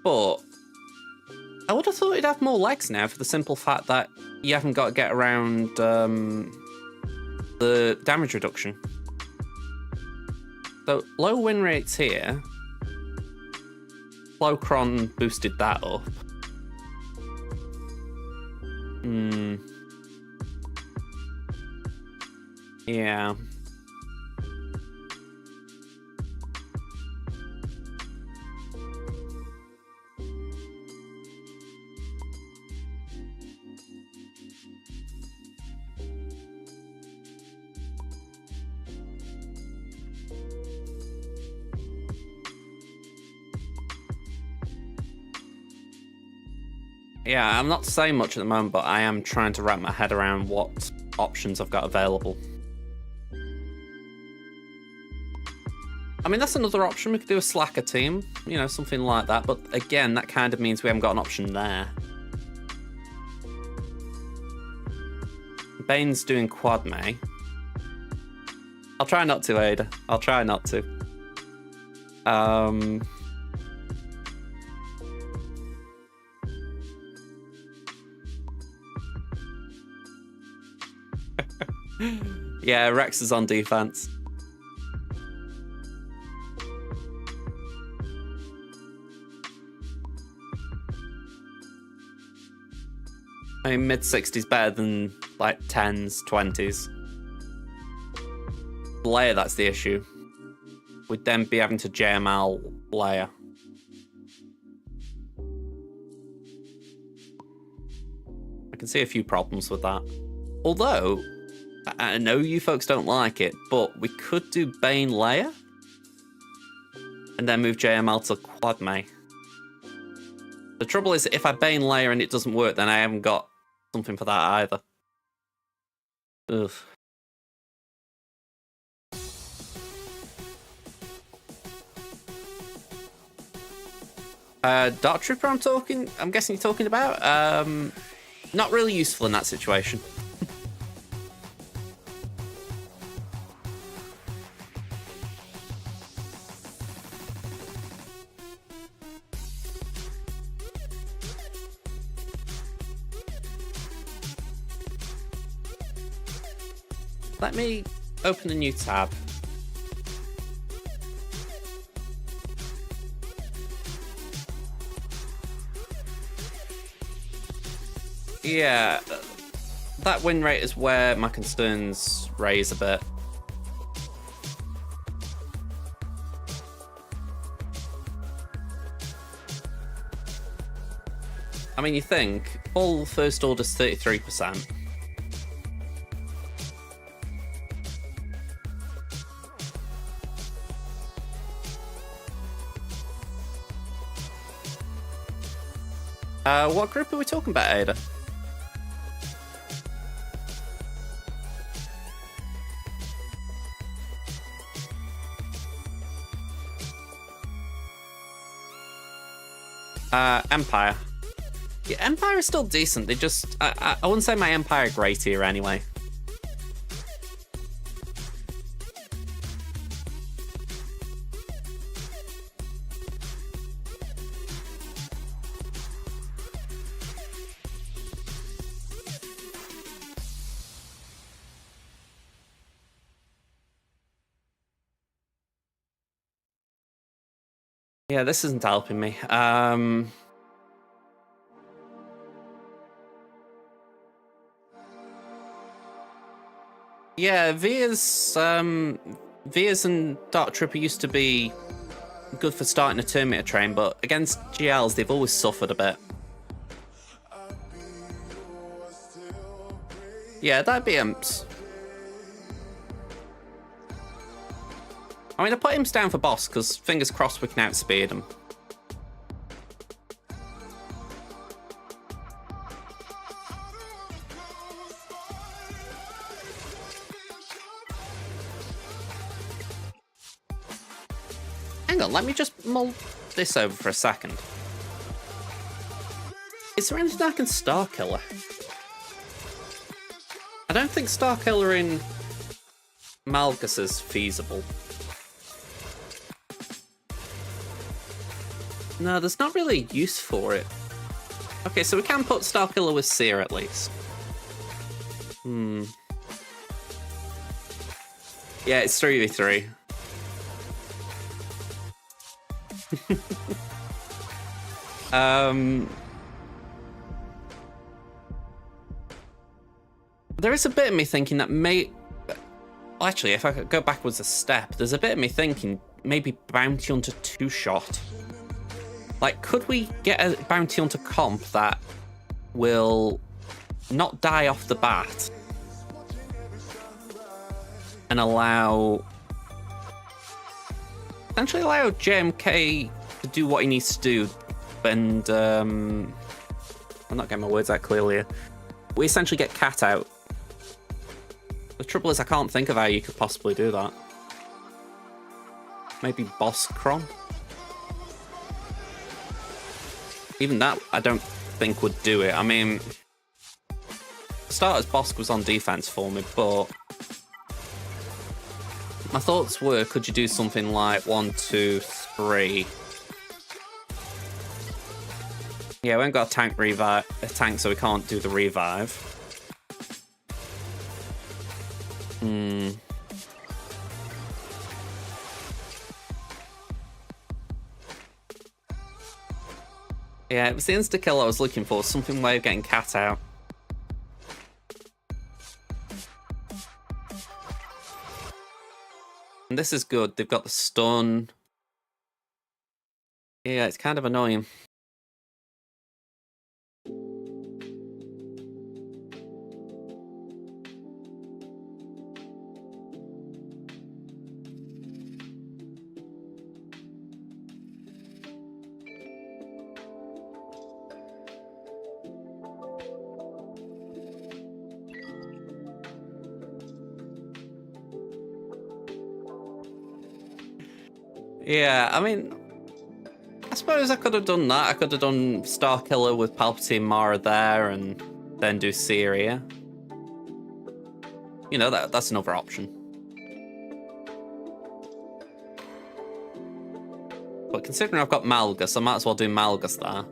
[SPEAKER 1] But I would have thought it'd have more legs now for the simple fact that you haven't got to get around the damage reduction. So low win rates here. Flowcron boosted that up. Yeah. Yeah, I'm not saying much at the moment, but I am trying to wrap my head around what options I've got available. I mean, that's another option. We could do a Slacker team, you know, something like that. But again, that kind of means we haven't got an option there. Bane's doing Quad May. I'll try not to, Ada. I'll try not to. Yeah, Rex is on defense. I mean, mid-60s better than, like, 10s, 20s. Leia, that's the issue. We'd then be having to JML Leia. I can see a few problems with that. Although, I know you folks don't like it, but we could do Bane Leia and then move JML to Quad May. The trouble is, if I Bane Leia and it doesn't work, then I haven't got something for that either. Ugh. Dark Trooper I'm guessing you're talking about? Not really useful in that situation. Let me open a new tab. Yeah, that win rate is where my concerns raise a bit. I mean, you think full first order's 33%. What group are we talking about, Ada? Empire. Yeah, Empire is still decent. They just... I wouldn't say my Empire great here anyway. Yeah, this isn't helping me. Yeah, Vias and Dark Trooper used to be good for starting a Terminator train, but against GLs, they've always suffered a bit. Yeah, that'd be imps. I mean, I put imps down for boss, because fingers crossed we can outspeed him. Hang on, let me just mull this over for a second. Is there anything I can Star Killer? I don't think Star Killer in Malgus is feasible. No, there's not really use for it. Okay, so we can put Star Killer with Seer at least. Yeah, it's 3v3. There is a bit of me thinking that actually, if I could go backwards a step, there's a bit of me thinking maybe Bounty Hunter 2-shot. Like, could we get a Bounty Hunter comp that will not die off the bat and essentially allow JMK to do what he needs to do, and I'm not getting my words out clearly here. We essentially get Cat out. The trouble is I can't think of how you could possibly do that. Maybe Boss Crom? Even that I don't think would do it. I mean, for starters, Bosk was on defense for me, but my thoughts were, could you do something like 1, 2, 3? Yeah, we haven't got a tank, so we can't do the revive. Yeah, it was the insta-kill I was looking for, something way of getting Cat out. And this is good, they've got the stun. Yeah, it's kind of annoying. Yeah, I mean, I suppose I could have done that. I could have done Star Killer with Palpatine Mara there and then do Syria. You know, that's another option. But considering I've got Malgus, I might as well do Malgus there.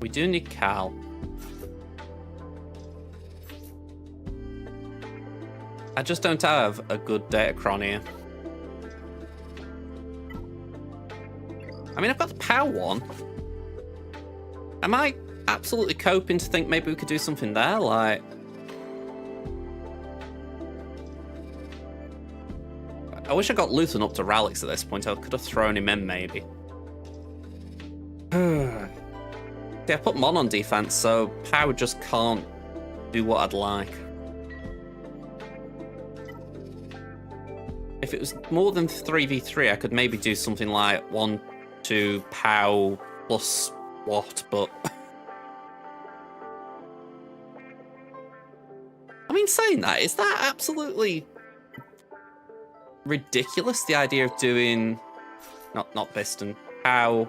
[SPEAKER 1] We do need Cal. I just don't have a good Datacron here. I mean, I've got the POW one. Am I absolutely coping to think maybe we could do something there? Like, I wish I got Luthon up to Ralix at this point. I could have thrown him in, maybe. Yeah, I put Mon on defense, so POW just can't do what I'd like. If it was more than 3v3, I could maybe do something like 1, 2, POW plus what, but... I mean, saying that, is that absolutely ridiculous, the idea of doing... Not Biston, POW...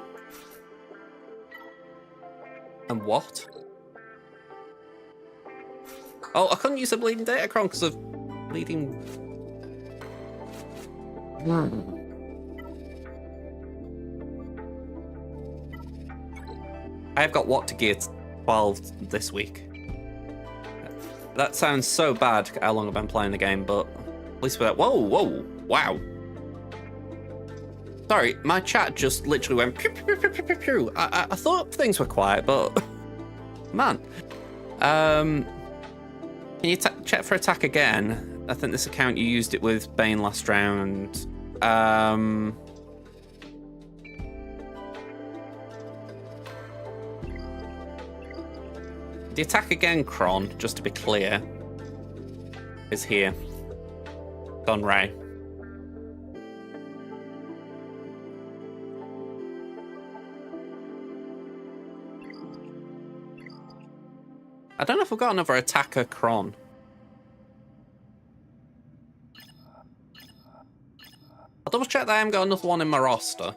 [SPEAKER 1] and what? Oh, I couldn't use a bleeding Datacron because of bleeding... Hmm. I've got what to gear 12 this week. That sounds so bad how long I've been playing the game, but at least with that. Whoa, wow. Sorry, my chat just literally went pew, pew, pew, pew, pew, pew. I thought things were quiet, but man. Can you check for attack again? I think this account you used it with Bane last round. The attack again, Kron, just to be clear, is here. Don Ray. I don't know if we've got another attacker Kron. I'll double check that I haven't got another one in my roster.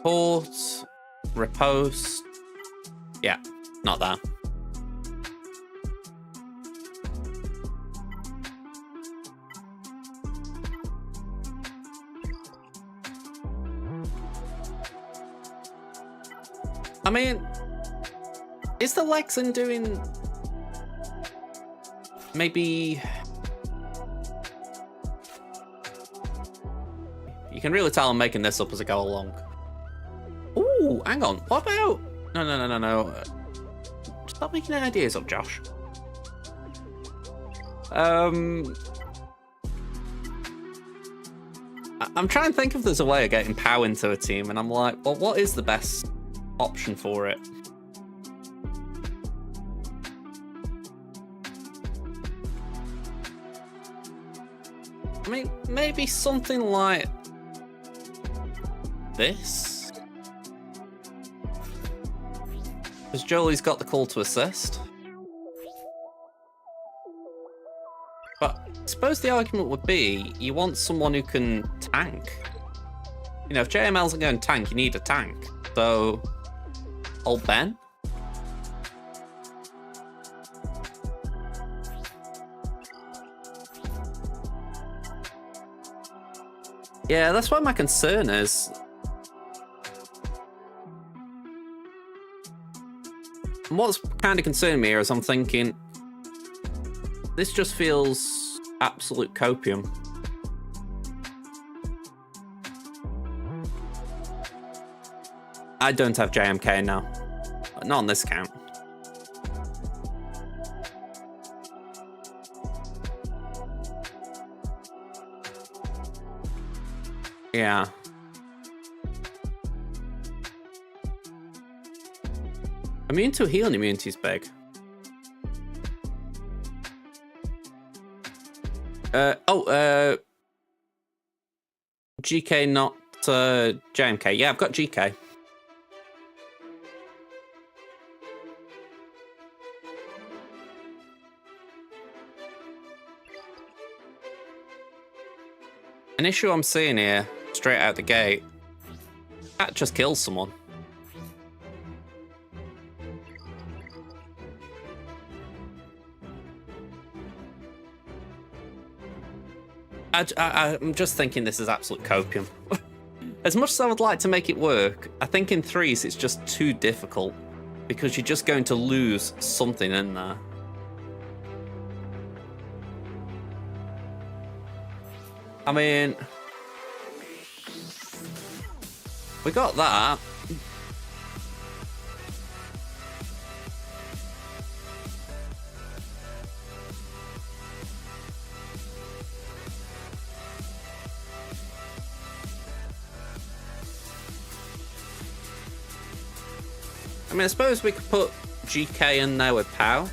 [SPEAKER 1] Port, riposte. Yeah, not that. I mean, is the Lexan doing maybe? You can really tell I'm making this up as I go along. Ooh, hang on. What about? No. Stop making ideas up, Josh. I'm trying to think if there's a way of getting Pow into a team, and I'm like, well, what is the best option for it? I mean, maybe something like this? Because Jolie's got the call to assist. But I suppose the argument would be you want someone who can tank. You know, if JML's going to tank, you need a tank. So, old Ben? Yeah, that's what my concern is. And what's kind of concerning me here is I'm thinking, this just feels absolute copium. I don't have JMK now. Not on this count. Yeah. Immune to healing immunity is big. GK, not JMK. Yeah, I've got GK. An issue I'm seeing here, straight out the gate, that just kills someone. I'm just thinking this is absolute copium. As much as I would like to make it work, I think in threes it's just too difficult because you're just going to lose something in there. I mean, we got that. I mean, I suppose we could put GK in there with Pow.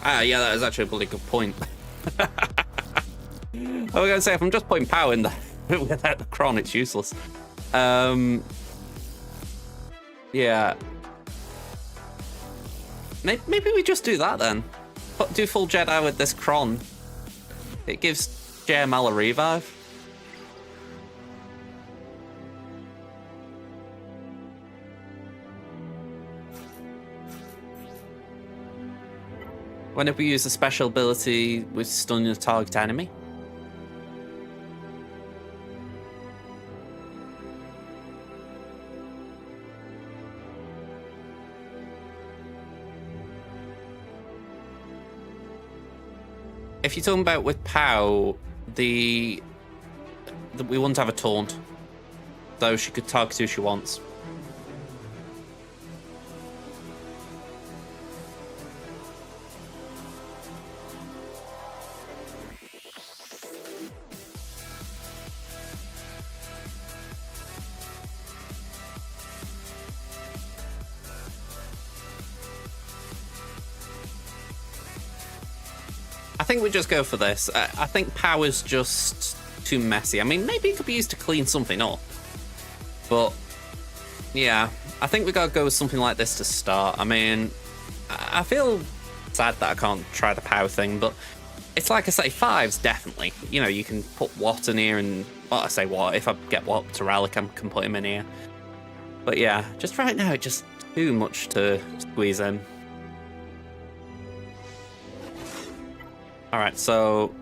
[SPEAKER 1] Ah, yeah, that was actually a bloody good point. I was going to say, if I'm just putting Pow in there without the Kron, it's useless. Yeah. Maybe we just do that then. Do full Jedi with this Kron. It gives JML a revive. Whenever you use a special ability with stunning a target enemy. If you're talking about with POW, we wouldn't have a taunt, though she could target who she wants. I think we just go for this. I think power's just too messy. I mean, maybe it could be used to clean something up. But, yeah, I think we gotta go with something like this to start. I mean, I feel sad that I can't try the power thing, but it's like I say, 5's definitely. You know, you can put Watt in here and, well, I say Watt. If I get Watt to Relic, I can put him in here. But yeah, just right now, it's just too much to squeeze in. Alright, so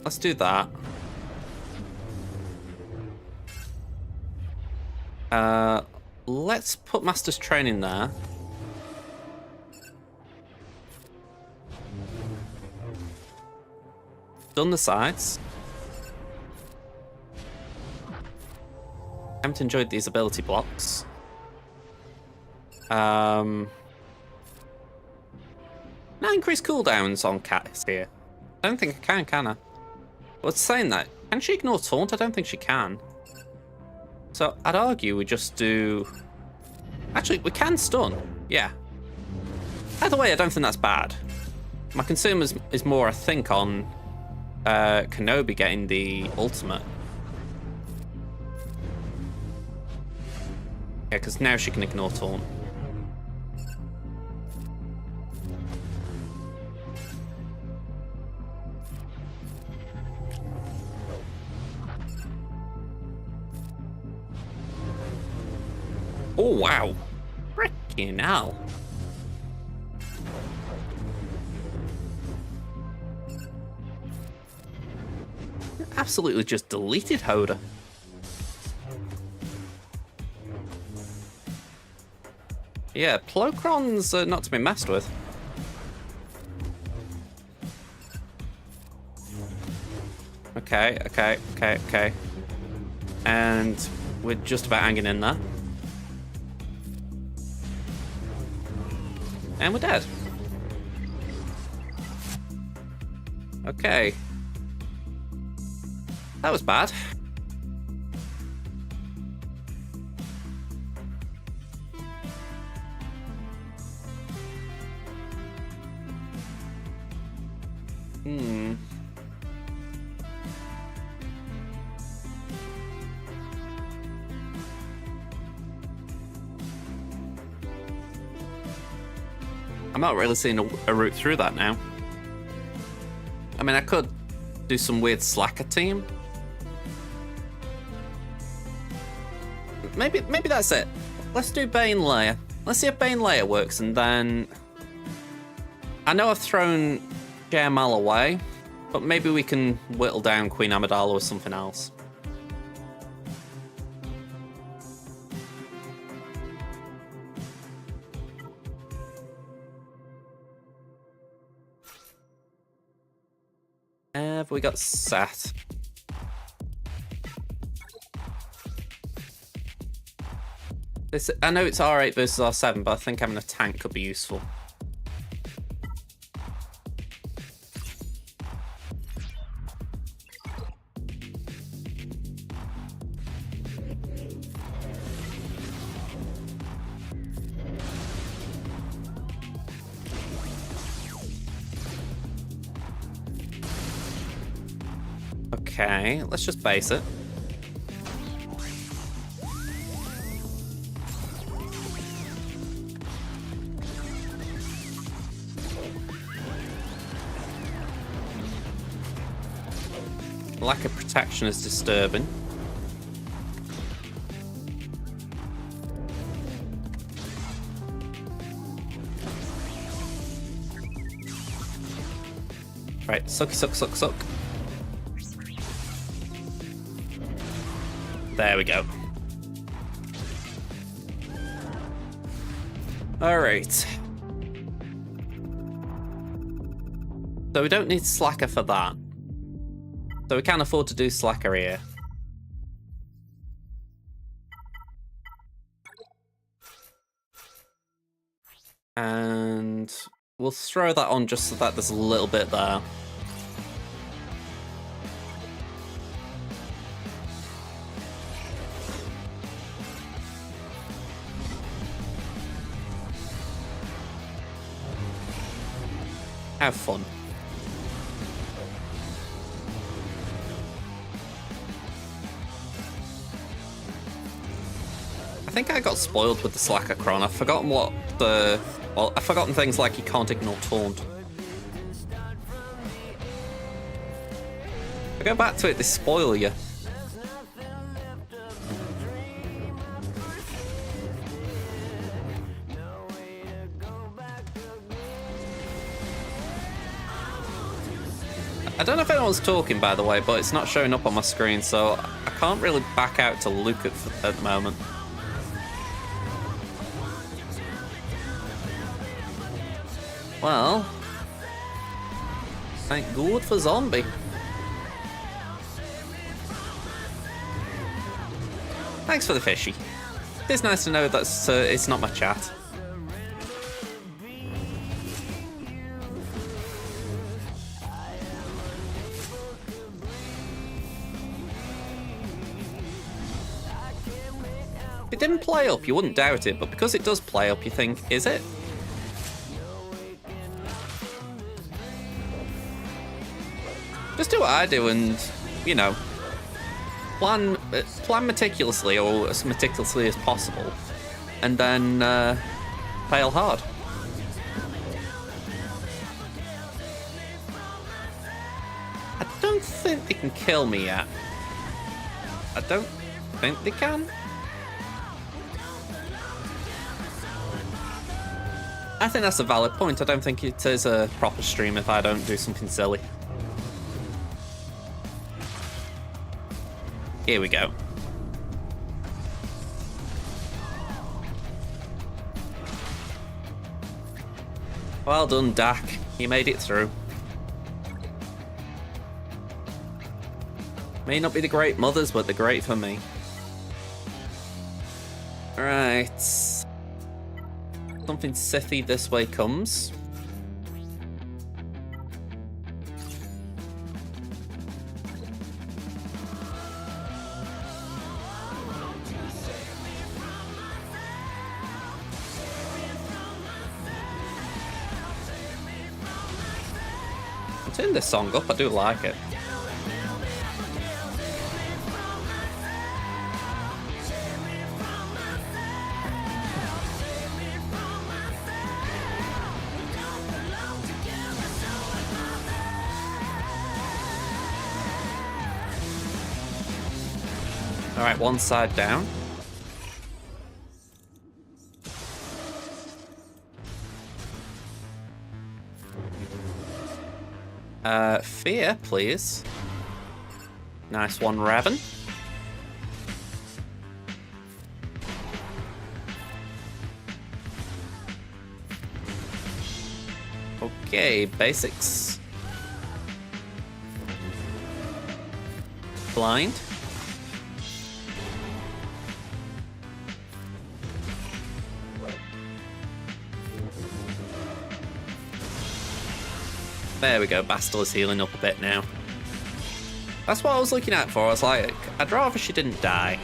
[SPEAKER 1] let's do that. Let's put Master's Training there. Done the sides. Haven't enjoyed these ability blocks. Now increase cooldowns on Cat here. I don't think I can I? Well, it's saying that. Can she ignore Taunt? I don't think she can. So I'd argue we just do... Actually, we can stun. Yeah. Either way, I don't think that's bad. My concern is more, I think, on Kenobi getting the ultimate. Yeah, because now she can ignore Taunt. Oh, wow. Frickin' hell. Absolutely just deleted Hoda. Yeah, Plocron's not to be messed with. Okay. And we're just about hanging in there. And we're dead. Okay. That was bad. I'm not really seeing a route through that now. I mean, I could do some weird slacker team. Maybe that's it. Let's do Bane Leia. Let's see if Bane Leia works, and then... I know I've thrown Jamal away, but maybe we can whittle down Queen Amidala with something else. Have we got Sat? I know it's R8 versus R7, but I think having a tank could be useful. Okay, let's just base it. Lack of protection is disturbing. Right, sucky, suck, suck, suck. There we go. Alright. So we don't need Slacker for that. So we can afford to do Slacker here. And we'll throw that on just so that there's a little bit there. Have fun. I think I got spoiled with the Slacker Chron. I've forgotten what the... Well, I've forgotten things like you can't ignore Taunt. If I go back to it, they spoil you. I don't know if anyone's talking, by the way, but it's not showing up on my screen, so I can't really back out to look at the moment. Well, thank God for Zombie. Thanks for the fishy. It's nice to know that it's not my chat. If it didn't play up, you wouldn't doubt it, but because it does play up, you think, is it? Just do what I do and, you know, plan meticulously, or as meticulously as possible, and then fail hard. I don't think they can kill me yet. I don't think they can. I think that's a valid point. I don't think it is a proper stream if I don't do something silly. Here we go. Well done, Dak. You made it through. May not be the great mothers, but they're great for me. Right. Something Sithy this way comes. Turn this song up, I do like it. Alright, one side down. Fear, please. Nice one, Raven. Okay, basics. Blind. There we go, Bastel is healing up a bit now. That's what I was looking at for. I was like, I'd rather she didn't die.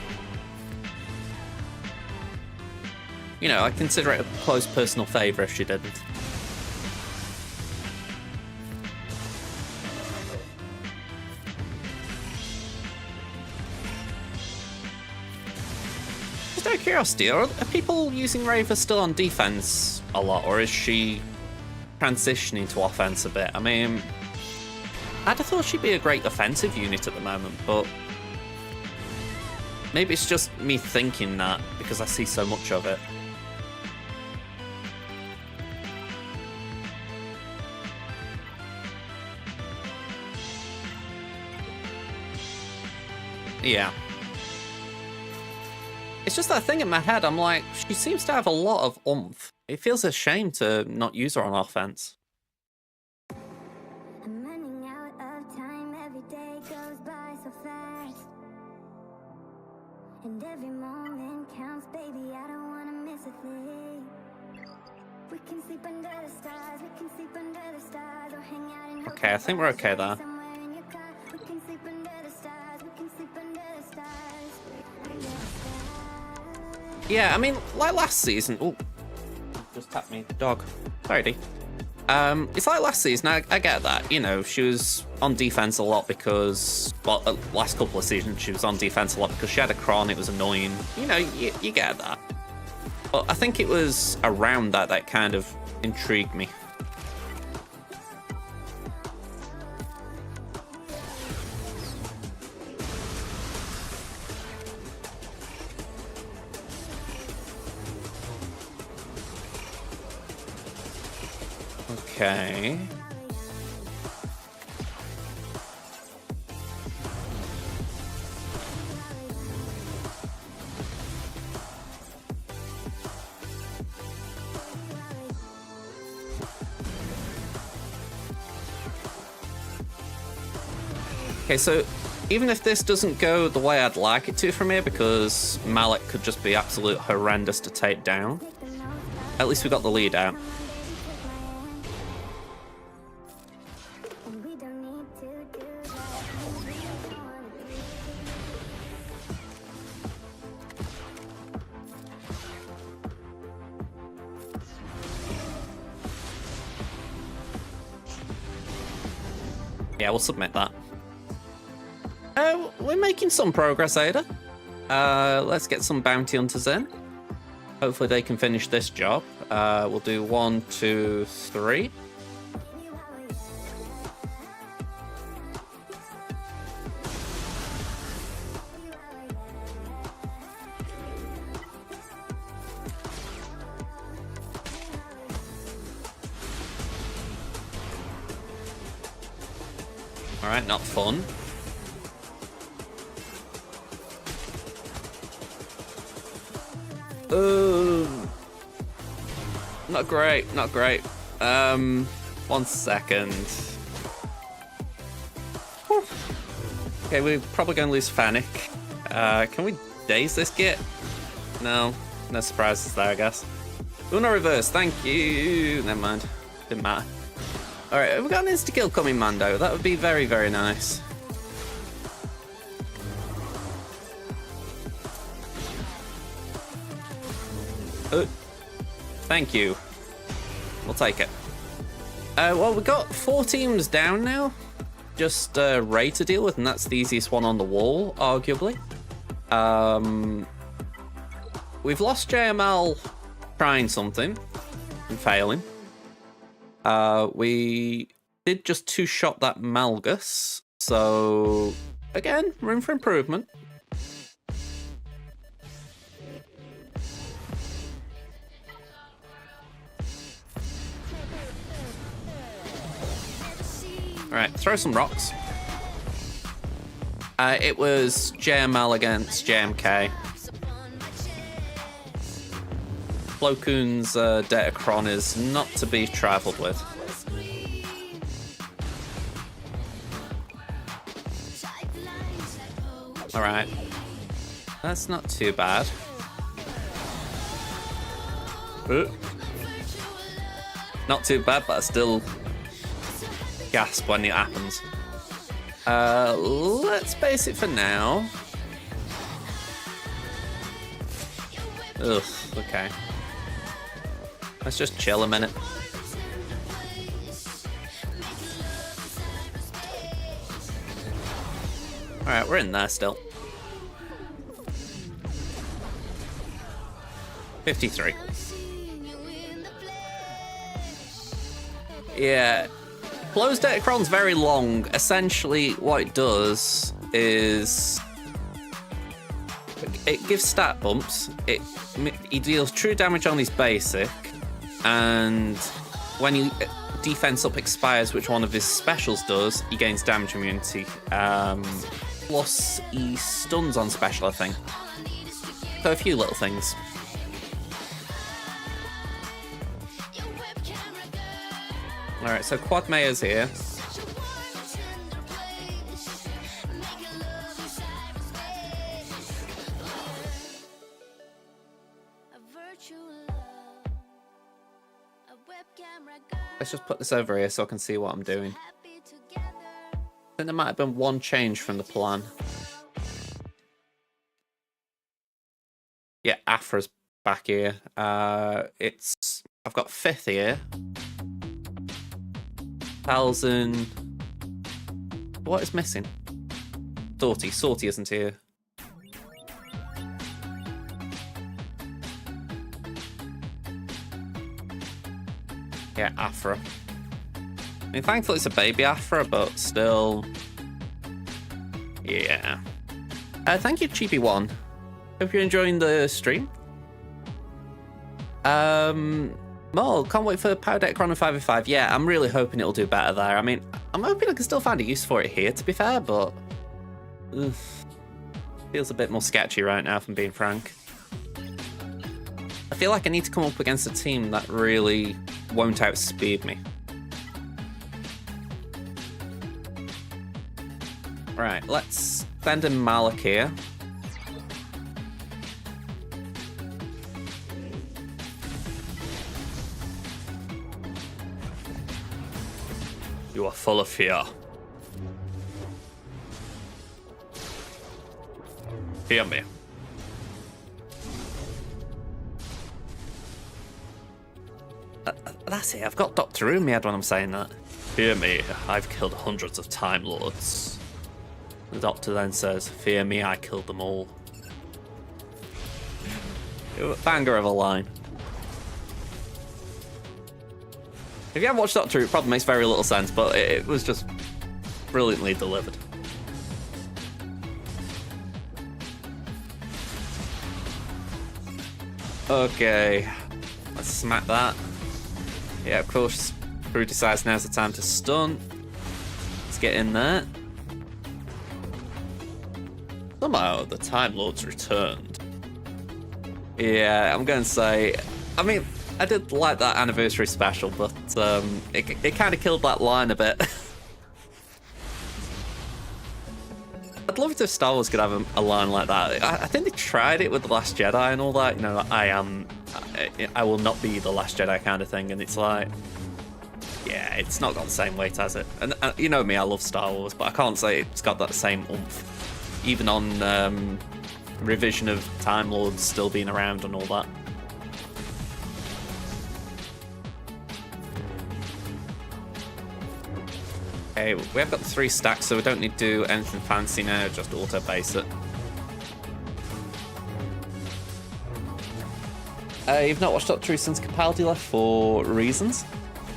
[SPEAKER 1] You know, I'd consider it a close personal favour if she didn't. Just out of curiosity, are people using Raver still on defense a lot, or is she transitioning to offense a bit? I mean, I'd have thought she'd be a great offensive unit at the moment, but maybe it's just me thinking that because I see so much of it. Yeah. It's just that thing in my head, I'm like, she seems to have a lot of oomph. It feels a shame to not use her on offense.
[SPEAKER 2] I'm running out of time, every day goes by so fast. And every moment counts, baby, I don't wanna miss a thing. We can sleep under the stars, we can sleep under the stars, or hang out in
[SPEAKER 1] Okay, I think we're okay there.
[SPEAKER 2] somewhere in your car. We can sleep under the stars, we can sleep under the stars. Under the stars.
[SPEAKER 1] Yeah, I mean, like last season. Oh, just tapped me, dog. Sorry, D. It's like last season. I get that. You know, she was on defense a lot because, well, last couple of seasons she was on defense a lot because she had a Kron. It was annoying. You know, you get that. But I think it was around that kind of intrigued me. Okay. Okay, so even if this doesn't go the way I'd like it to from here, because Malik could just be absolute horrendous to take down, at least we got the lead out.
[SPEAKER 2] And we don't need to do that.
[SPEAKER 1] Yeah, we'll submit that. We're making some progress, Ada. Let's get some bounty hunters in. Hopefully they can finish this job. We'll do 1, 2, 3. All right, not fun. Not great, not great. 1 second. Whew. Okay, we're probably going to lose Fennec. Can we daze this git? No, no surprises there, I guess. Uno reverse, thank you. Never mind, didn't matter. All right, have we got an insta-kill coming, Mando? That would be very, very nice. Thank you. We'll take it. Well, we've got 4 teams down now. Just Ray to deal with, and that's the easiest one on the wall, arguably. We've lost JML trying something and failing. We did just 2-shot that Malgus, so again, room for improvement. Alright, throw some rocks. It was JML against JMK. Plo Koon's Datacron is not to be trifled with. Alright. That's not too bad. Not too bad, but I still gasp when it happens. Let's base it for now. Ugh, okay. Let's just chill a minute. Alright, we're in there still. 53. Yeah. Plo's Datacron's very long. Essentially, what it does is it gives stat bumps. He deals true damage on his basic, and when he defense up expires, which one of his specials does, he gains damage immunity. plus he stuns on special, I think. So a few little things. Alright, so Quad Mayor's here. Let's just put this over here so I can see what I'm doing. I think there might have been one change from the plan. Yeah, Afra's back here. I've got 5th here. 1,000. What is missing? Sortie isn't here. Yeah, Afra. I mean, thankfully it's a baby Afra, but still. Yeah. Thank you, Cheapy1. Hope you're enjoying the stream. Mole, can't wait for Power Deck Chrono 5v5. Yeah, I'm really hoping it'll do better there. I mean, I'm hoping I can still find a use for it here, to be fair, but feels a bit more sketchy right now, if I'm being frank. I feel like I need to come up against a team that really won't outspeed me. Right, let's send in Malik here. You are full of fear. Fear me. That's it, I've got Doctor Who in my head when I'm saying that. Fear me, I've killed hundreds of Time Lords. The Doctor then says, fear me, I killed them all. Banger of a line. If you haven't watched Doctor Who, it probably makes very little sense, but it was just brilliantly delivered. Okay, let's smack that. Yeah, of course, Crew decides now's the time to stun. Let's get in there. Somehow, the Time Lords returned. Yeah, I'm going to say... I mean, I did like that anniversary special, but it kind of killed that line a bit. I'd love it if Star Wars could have a line like that. I think they tried it with The Last Jedi and all that. You know, I will not be the Last Jedi kind of thing. And it's like, yeah, it's not got the same weight as it. And you know me, I love Star Wars, but I can't say it's got that same oomph. Even on revision of Time Lords still being around and all that. Okay, we have got the 3 stacks, so we don't need to do anything fancy now, just auto base it. You've not watched Doctor Who since Capaldi left for reasons.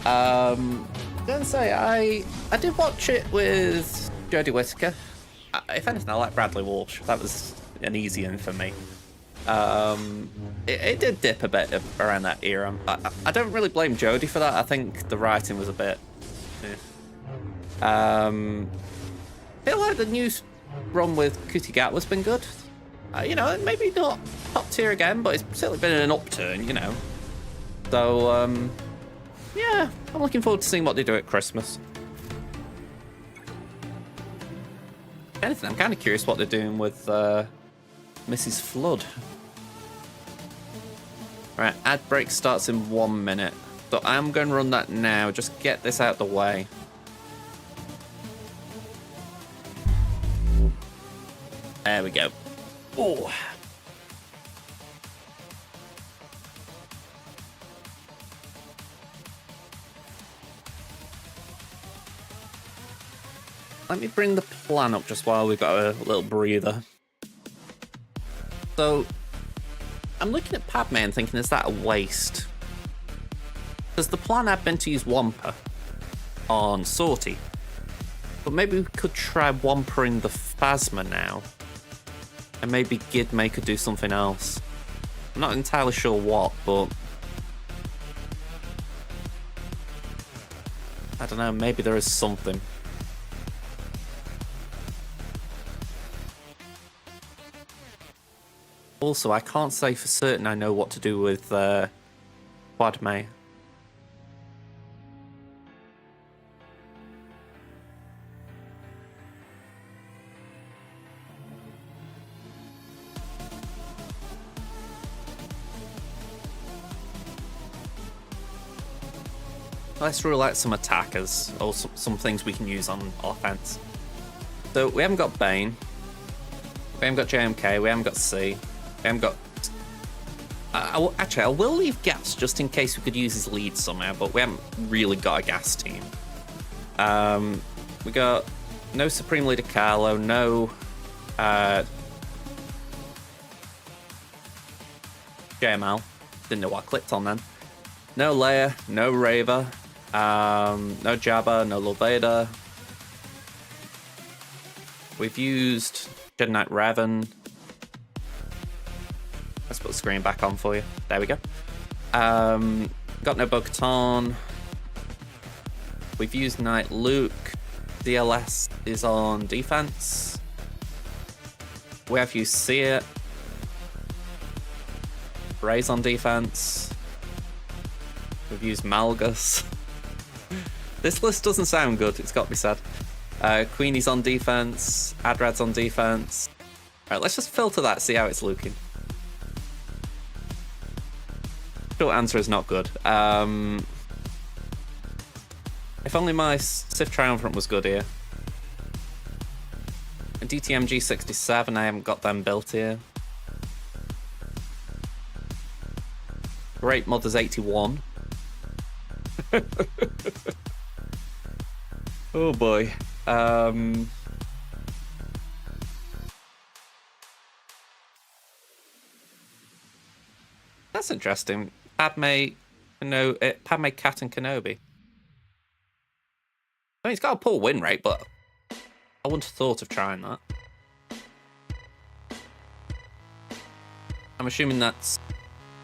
[SPEAKER 1] I'm gonna say I did watch it with Jodie Whittaker. If anything, I like Bradley Walsh. That was an easy in for me. It did dip a bit around that era. I don't really blame Jodie for that. I think the writing was a bit. I feel like the new run with Ncuti Gatwa's been good. You know, maybe not top tier again, but it's certainly been an upturn, you know. So, yeah, I'm looking forward to seeing what they do at Christmas. If anything, I'm kind of curious what they're doing with Mrs. Flood. Right, ad break starts in 1 minute. So I'm going to run that now, just get this out the way. There we go. Oh. Let me bring the plan up just while we've got a little breather. So, I'm looking at Padme and thinking, is that a waste? Because the plan had been to use Wampa on Sortie. But maybe we could try Wampering the Phasma now. And maybe Gidme could do something else. I'm not entirely sure what, but... I don't know, maybe there is something. Also, I can't say for certain I know what to do with Padme. Let's rule out some attackers, or some things we can use on offense. So we haven't got Bane. We haven't got JMK. We haven't got C. We haven't got... actually, I will leave Gas just in case we could use his lead somehow, but we haven't really got a Gas team. We got no Supreme Leader Carlo, no... JML. Didn't know what I clicked on then. No Leia, no Reva, no Jabba, no Lord Vader. We've used Jedi Knight Revan. Let's put the screen back on for you. There we go. Got no Bo-Katan. We've used Knight Luke. DLS is on defense. We have used Seer. Rey's on defense. We've used Malgus. This list doesn't sound good, it's got to be said. Queenie's on defense. Adrad's on defense. Alright, let's just filter that, see how it's looking. Short answer is not good. If only my Sith Triumphant was good here. A DTMG 67, I haven't got them built here. Great Mother's 81. Oh boy. That's interesting. Padme, Cat and Kenobi. I mean, it's got a poor win rate, but I wouldn't have thought of trying that. I'm assuming that's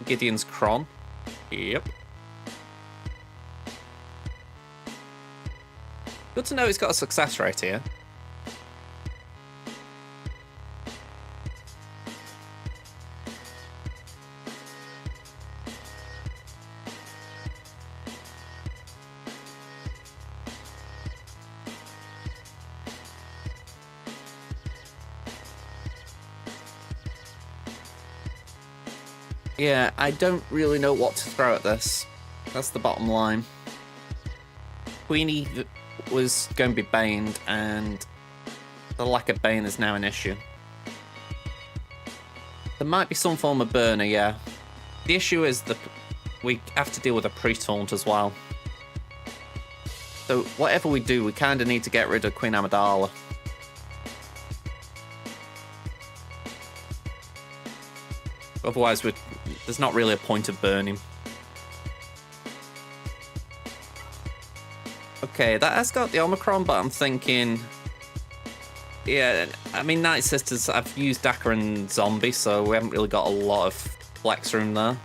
[SPEAKER 1] Gideon's Kron. Yep. Good to know it's got a success rate here. Yeah, I don't really know what to throw at this. That's the bottom line. Queenie was going to be baned, and the lack of bane is now an issue. There might be some form of burner, yeah. The issue is that we have to deal with a pre-taunt as well. So whatever we do, we kind of need to get rid of Queen Amidala. Otherwise, there's not really a point of burning. Okay, that has got the Omicron, but I'm thinking... Yeah, I mean, Night Sisters, I've used Dakar and Zombie, so we haven't really got a lot of flex room there.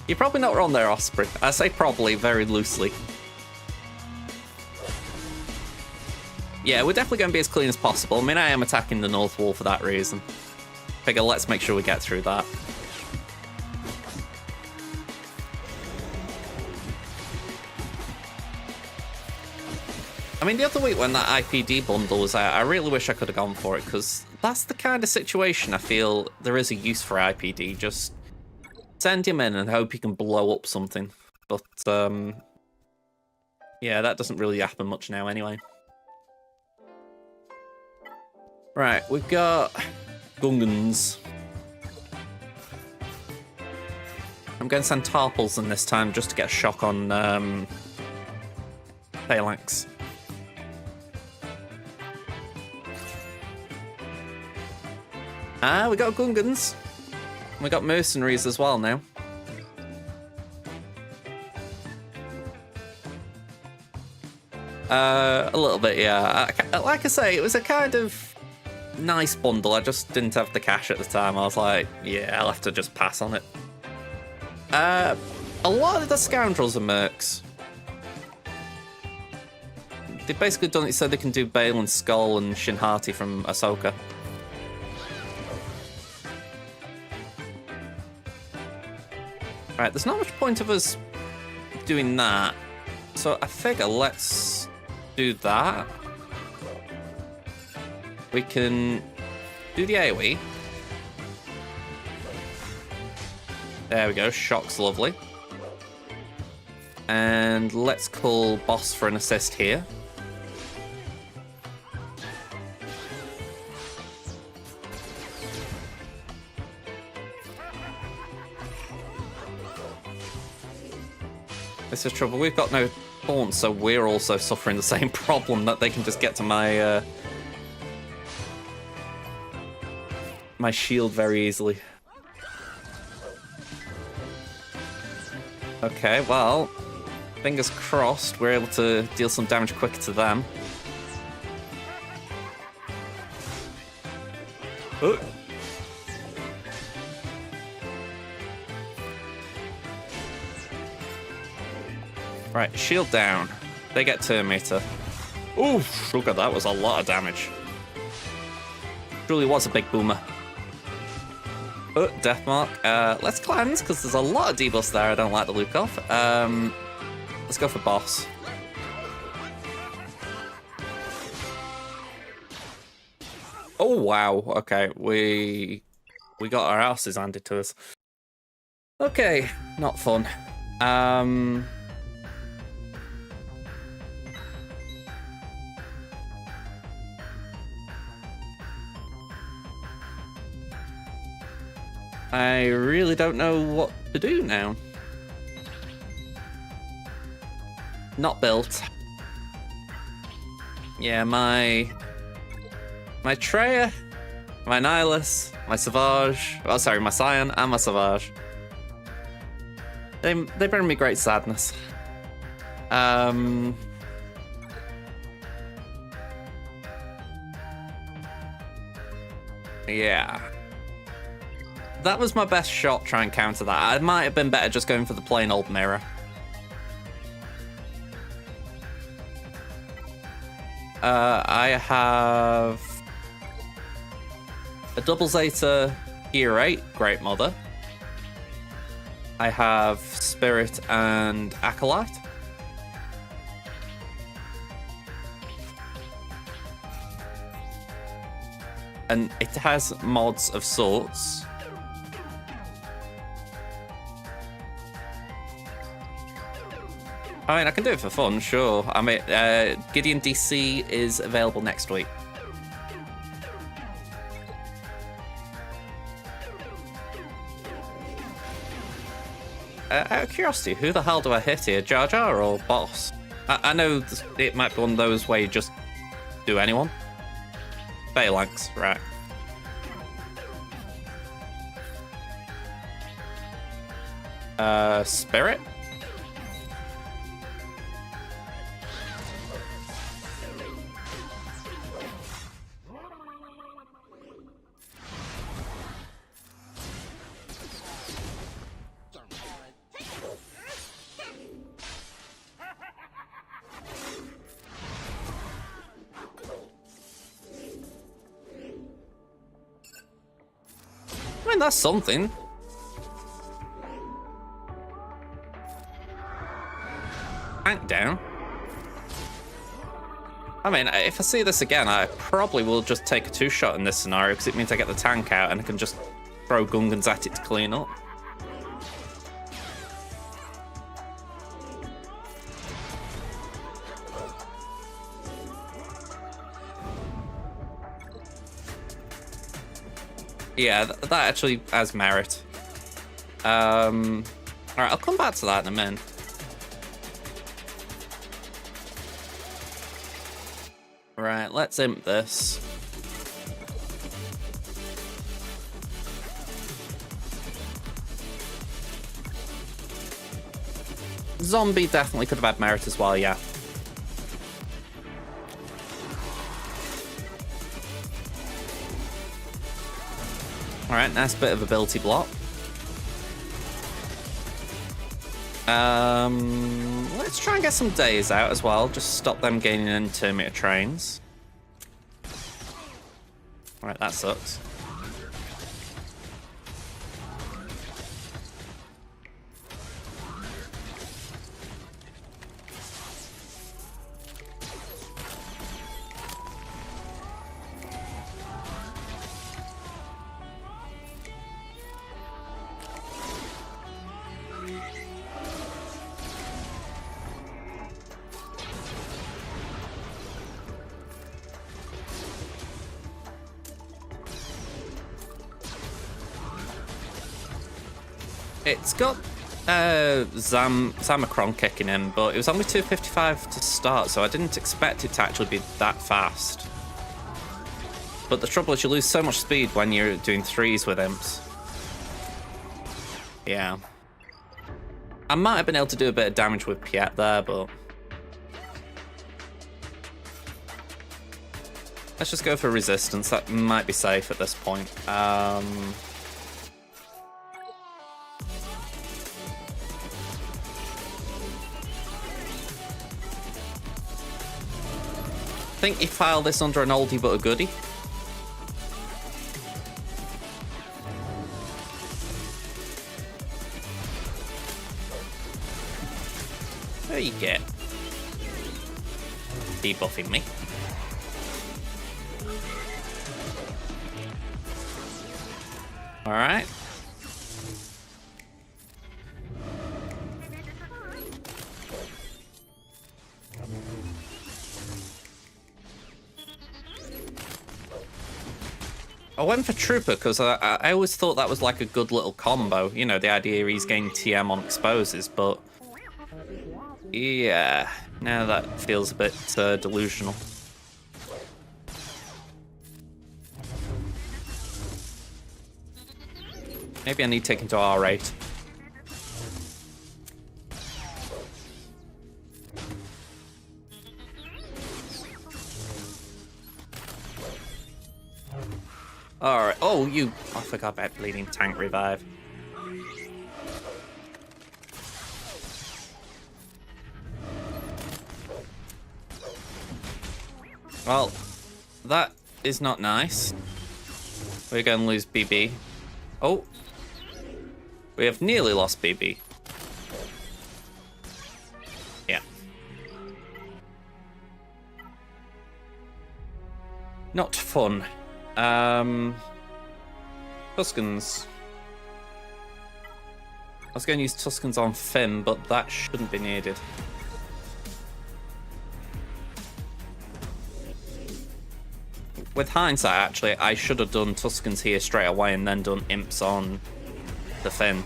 [SPEAKER 1] You're probably not wrong there, Osprey. I say probably very loosely. Yeah, we're definitely going to be as clean as possible. I mean, I am attacking the North Wall for that reason. Figure, let's make sure we get through that. I mean, the other week when that IPD bundle was out, I really wish I could have gone for it, because that's the kind of situation I feel there is a use for IPD. Just send him in and hope he can blow up something. But, yeah, that doesn't really happen much now anyway. Right, we've got Gungans. I'm going to send Tarpals in this time just to get a shock on Phalanx. We got Gungans. We got mercenaries as well now. A little bit, yeah. Like I say, it was a kind of nice bundle. I just didn't have the cash at the time. I was like, yeah, I'll have to just pass on it. A lot of the scoundrels are mercs. They've basically done it so they can do Bale and Skull and Shin Hati from Ahsoka. Right, there's not much point of us doing that. So I figure let's do that. We can do the AoE. There we go, Shock's lovely. And let's call Boss for an assist here. This is trouble. We've got no taunt, so we're also suffering the same problem that they can just get to my my shield very easily. Okay, well, fingers crossed we're able to deal some damage quicker to them. Oh. Right, shield down. They get turn meter. Oof, look at that, was a lot of damage. Truly was a big boomer. Oh, Deathmark. Let's cleanse, because there's a lot of debuffs there I don't like the look of. Let's go for boss. Oh, wow. Okay, we got our asses handed to us. Okay, not fun. I really don't know what to do now. Not built. Yeah, my Traya, my Nihilus, my Savage, oh sorry, my Scion and my Savage. They bring me great sadness. Yeah. That was my best shot trying to counter that. I might have been better just going for the plain old mirror. I have a double Zeta Gear 8, Great Mother. I have Spirit and Acolyte. And it has mods of sorts. I mean, I can do it for fun, sure. I mean, Gideon DC is available next week. Out of curiosity, who the hell do I hit here? Jar Jar or Boss? I know it might be one of those where you just do anyone. Phalanx, right. Spirit? I mean, that's something. Tank down. I mean, if I see this again, I probably will just take a two-shot in this scenario because it means I get the tank out and I can just throw Gungans at it to clean up. Yeah, that actually has merit. Alright, I'll come back to that in a minute. Right, let's imp this. Zombie definitely could have had merit as well, yeah. Alright, nice bit of ability block. Let's try and get some days out as well. Just stop them gaining any meter trains. Alright, that sucks. It's got Zamacron kicking in, but it was only 255 to start, so I didn't expect it to actually be that fast. But the trouble is you lose so much speed when you're doing threes with imps. Yeah. I might have been able to do a bit of damage with Piet there, but... let's just go for resistance. That might be safe at this point. I think you file this under an oldie but a goodie. There you get. Debuffing me. Alright. I went for Trooper because I always thought that was like a good little combo. You know, the idea he's getting TM on exposes, but... yeah, now that feels a bit delusional. Maybe I need to take him to R8. Alright, oh, I forgot about bleeding tank revive. Well, that is not nice. We're going to lose BB. Oh. We have nearly lost BB. Yeah. Not fun. Tuskens. I was going to use Tuskens on Finn, but that shouldn't be needed. With hindsight, actually, I should have done Tuskens here straight away and then done Imps on the Finn.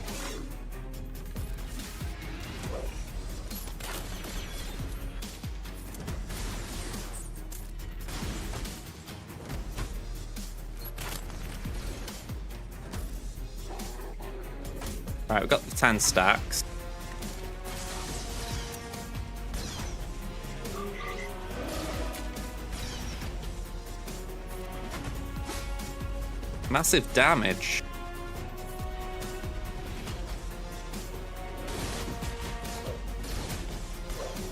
[SPEAKER 1] Right, we've got the 10 stacks. Massive damage.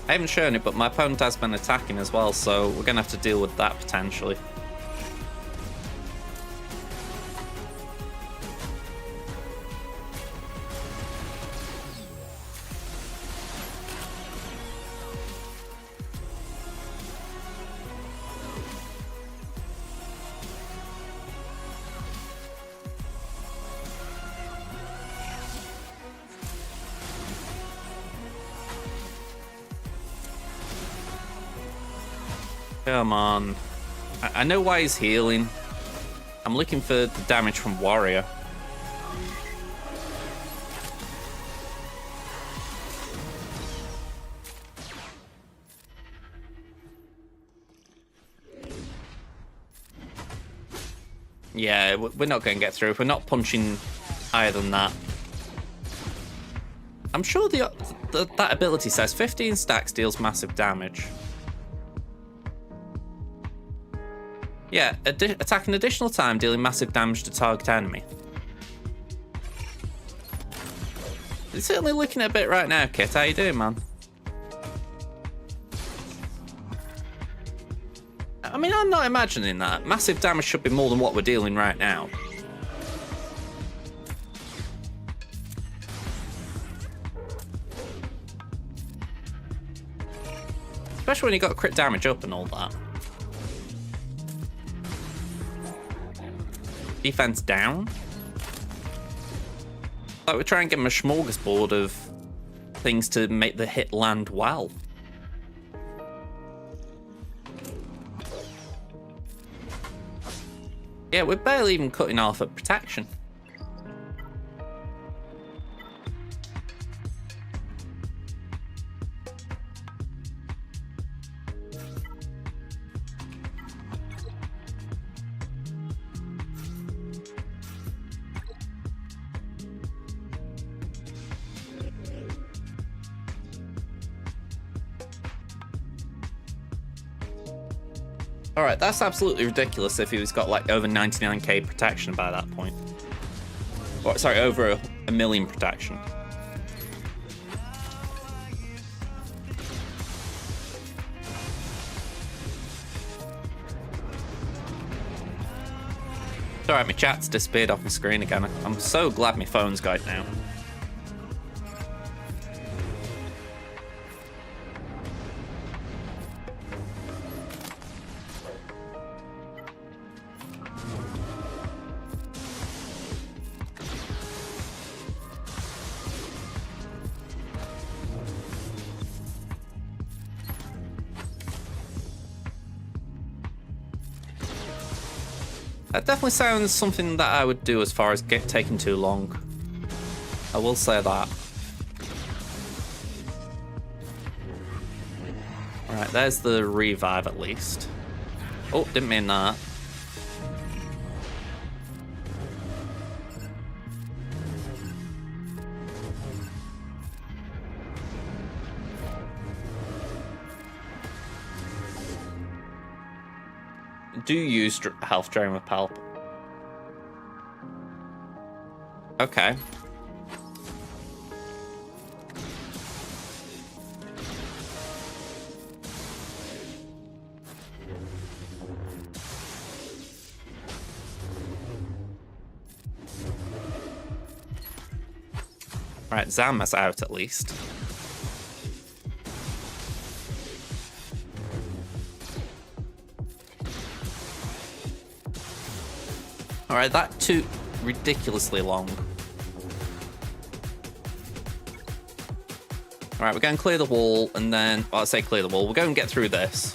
[SPEAKER 1] I haven't shown it, but my opponent has been attacking as well, so we're going to have to deal with that potentially. Come on. I know why he's healing. I'm looking for the damage from Warrior. Yeah, we're not going to get through if we're not punching higher than that. I'm sure that ability says 15 stacks deals massive damage. Yeah, attack an additional time, dealing massive damage to target enemy. It's certainly looking a bit right now, Kit. How you doing, man? I mean, I'm not imagining that. Massive damage should be more than what we're dealing right now. Especially when you got crit damage up and all that. Defense down? Like we're trying to give him a smorgasbord of things to make the hit land well. Yeah, we're barely even cutting off at protection. Alright, that's absolutely ridiculous if he was got like over 99k protection by that point. Or, sorry, over a million protection. It's alright, my chat's disappeared off my screen again. I'm so glad my phone's got it now. That definitely sounds something that I would do as far as taking too long. I will say that. Alright, there's the revive at least. Oh, didn't mean that. Do use health drain with Palp. Okay. Right, Zama's out at least. Alright, that took ridiculously long. Alright, we're going to clear the wall, and then... Well, I say clear the wall. We're going to get through this.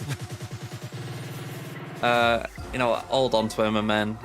[SPEAKER 1] You know what? Hold on to him, my men.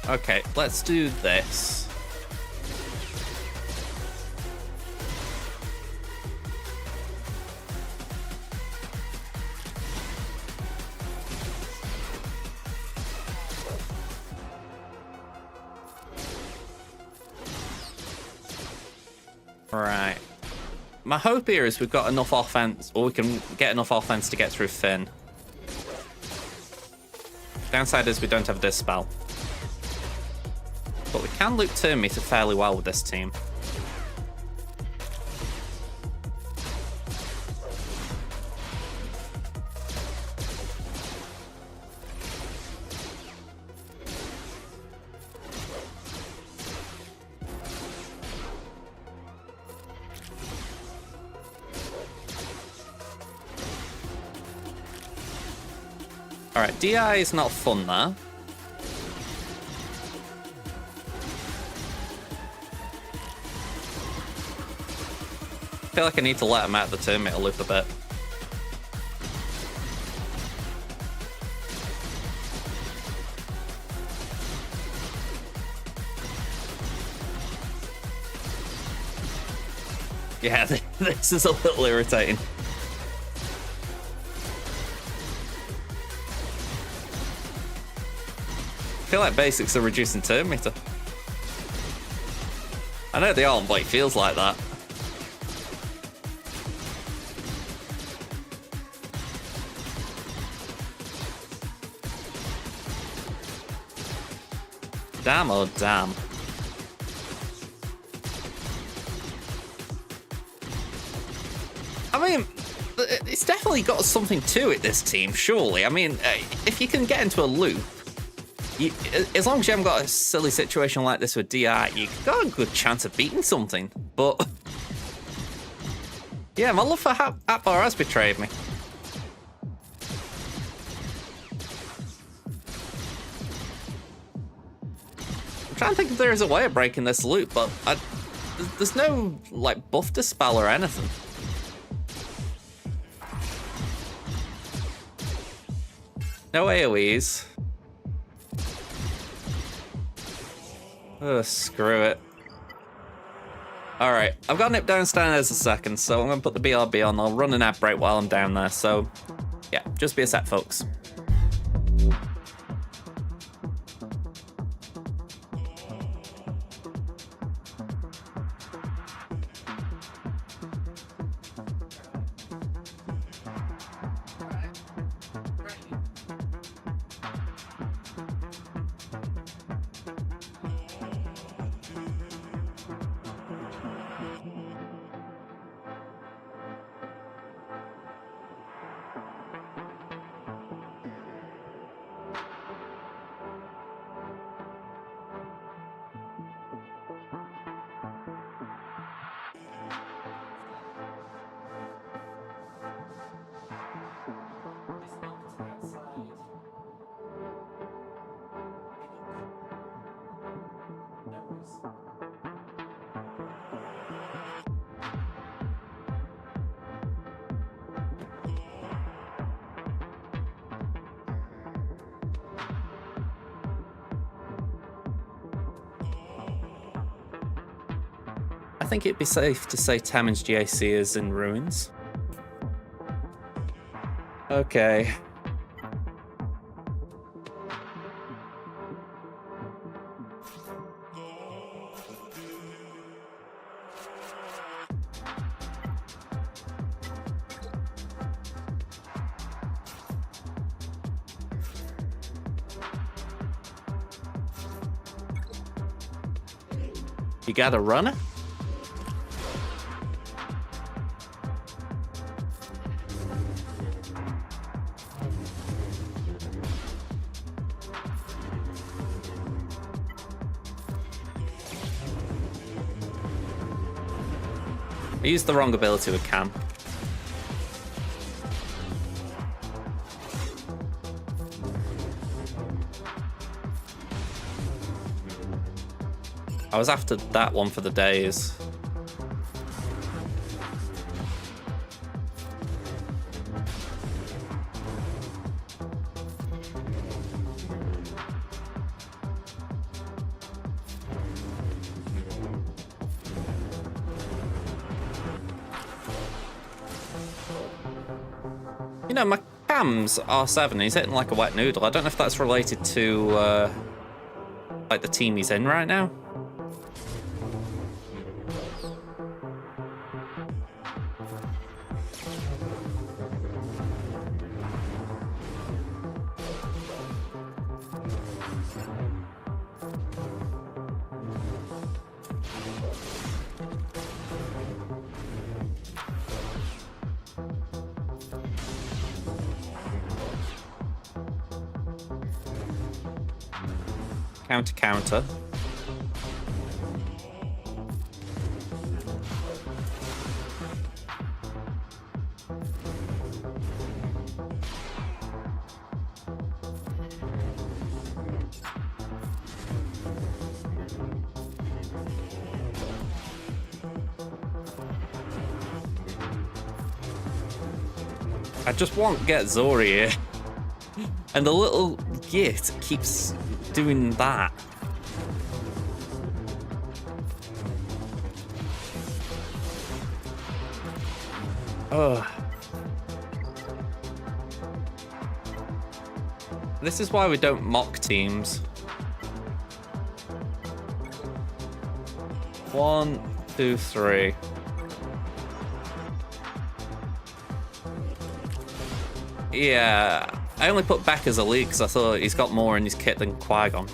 [SPEAKER 1] Okay, let's do this. Right. My hope here is we've got enough offense, or we can get enough offense to get through Finn. Downside is we don't have a Dispel. But we can loop turn meter fairly well with this team. Alright, DI is not fun there. I feel like I need to let him out of the turn meter loop a bit. Yeah, this is a little irritating. I feel like basics are reducing turn meter. I know they aren't, but it feels like that. Damn, oh damn. I mean, it's definitely got something to it, this team, surely. I mean, if you can get into a loop, as long as you haven't got a silly situation like this with DI, you've got a good chance of beating something. But, yeah, my love for Atbar has betrayed me. I'm trying to think if there is a way of breaking this loop, but there's no, like, buff dispel or anything. No AoEs. Oh, screw it. Alright, I've got Nip downstairs a second, so I'm going to put the BRB on. I'll run an ad break while I'm down there, so yeah, just be a sec, folks. I think it'd be safe to say Tammins GAC is in ruins. Okay. You got a runner? I used the wrong ability with Cam. I was after that one for the days. You know, my Cam's R7, he's hitting like a wet noodle. I don't know if that's related to, like, the team he's in right now. Counter. I just won't get Zori here. And the little git keeps doing that. Ugh. This is why we don't mock teams. 1, 2, 3. Yeah, I only put Beck as a lead because I thought he's got more in his kit than Qui-Gon.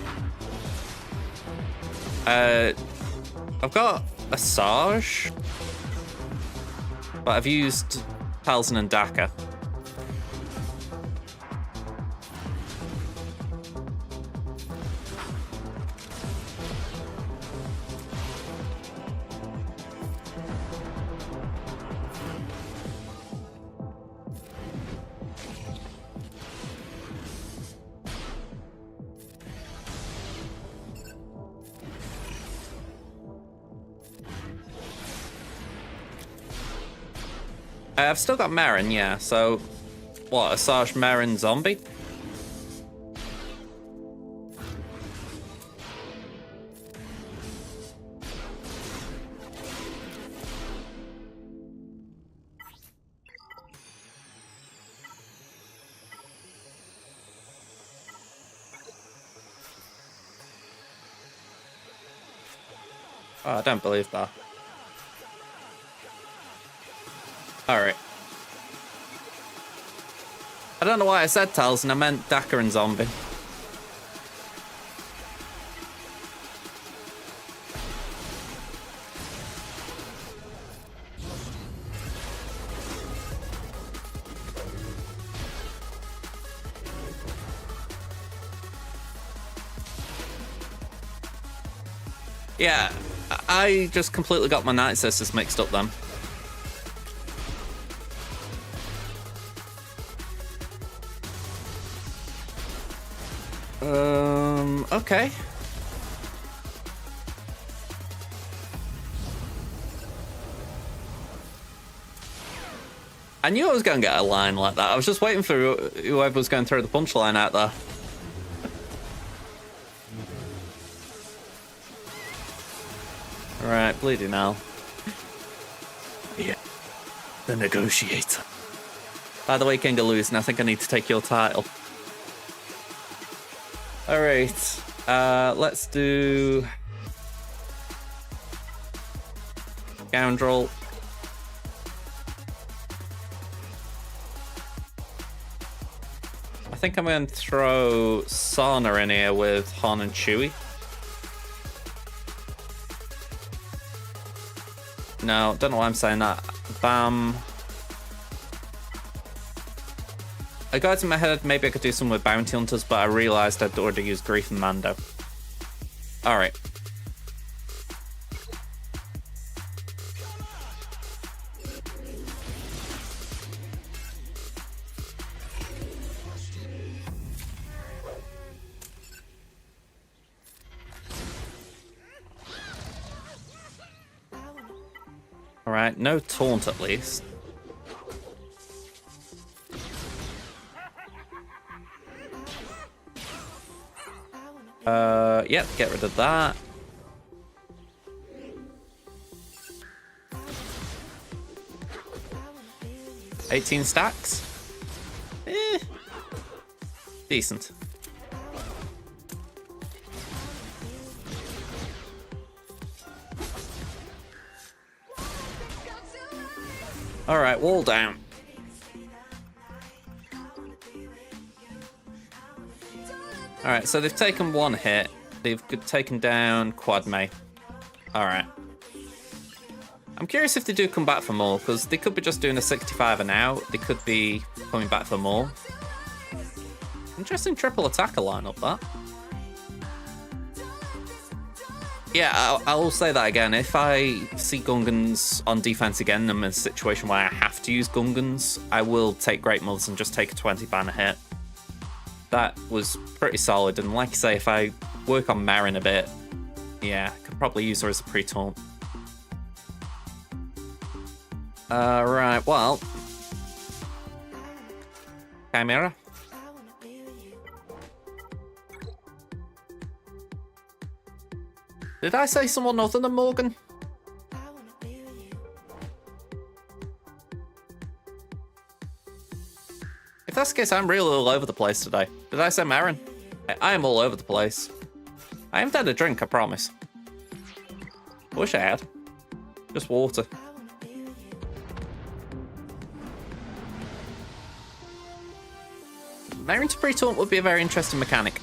[SPEAKER 1] I've got Asajj, but I've used Talzin and Daka. I've still got Merrin, yeah, so... What, Asajj, Merrin, Zombie? Oh, I don't believe that. Alright. I don't know why I said Talzin, I meant Daka and Zombie. Yeah, I just completely got my Night Sisters mixed up then. Okay. I knew I was going to get a line like that. I was just waiting for whoever was going to throw the punchline out there. Alright, bleeding now. Yeah. The negotiator. By the way, King of Losing, I think I need to take your title. Alright. Let's do... Scoundrel. I think I'm going to throw Sana in here with Han and Chewie. No, don't know why I'm saying that. Bam. I got in my head maybe I could do some with Bounty Hunters, but I realised I'd already used Greef and Mando. Alright. Alright, no taunt at least. Yep, get rid of that. $18 stacks? Decent. Alright, wall down. Alright, so they've taken one hit. They've taken down Quadme. Alright. I'm curious if they do come back for more, because they could be just doing a 65 and out. They could be coming back for more. Interesting triple attacker lineup, that. Yeah, I will say that again. If I see Gungans on defense again, I'm in a situation where I have to use Gungans, I will take Great Mothers and just take a 20 banner hit. That was pretty solid, and like I say, if I work on Merrin a bit, yeah, I could probably use her as a pre-taunt. Right, well. Chimera. Did I say someone other than Morgan? that's the case, I'm really all over the place today. Did I say Marin? I am all over the place. I haven't had a drink, I promise. I wish I had. Just water. Marin to pre-taunt would be a very interesting mechanic.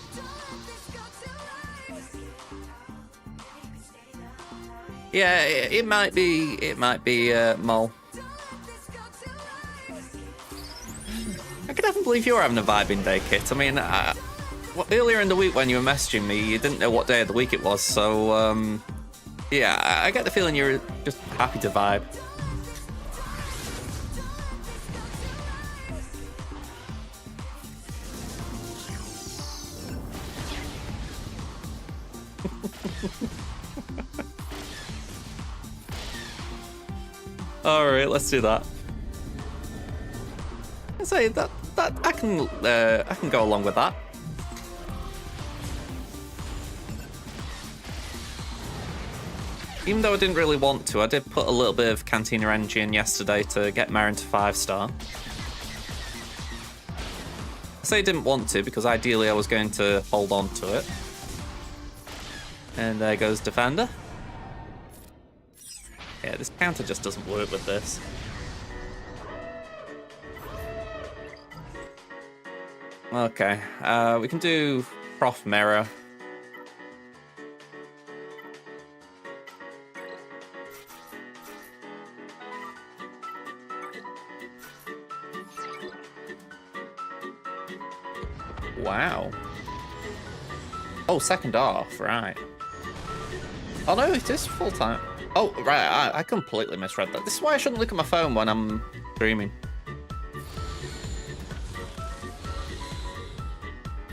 [SPEAKER 1] Yeah, it might be Mole. I can definitely believe you're having a vibing day, Kit. I mean, well, earlier in the week when you were messaging me, you didn't know what day of the week it was, so, yeah, I get the feeling you're just happy to vibe. Alright, let's do that. I say that I can go along with that. Even though I didn't really want to, I did put a little bit of Cantina energy in yesterday to get Marin to 5-star. I say I didn't want to because ideally I was going to hold on to it. And there goes Defender. Yeah, this counter just doesn't work with this. Okay, we can do Prof Mirror. Wow. Oh, second off, right. Oh no, it is full time. Oh, right, I completely misread that. This is why I shouldn't look at my phone when I'm streaming.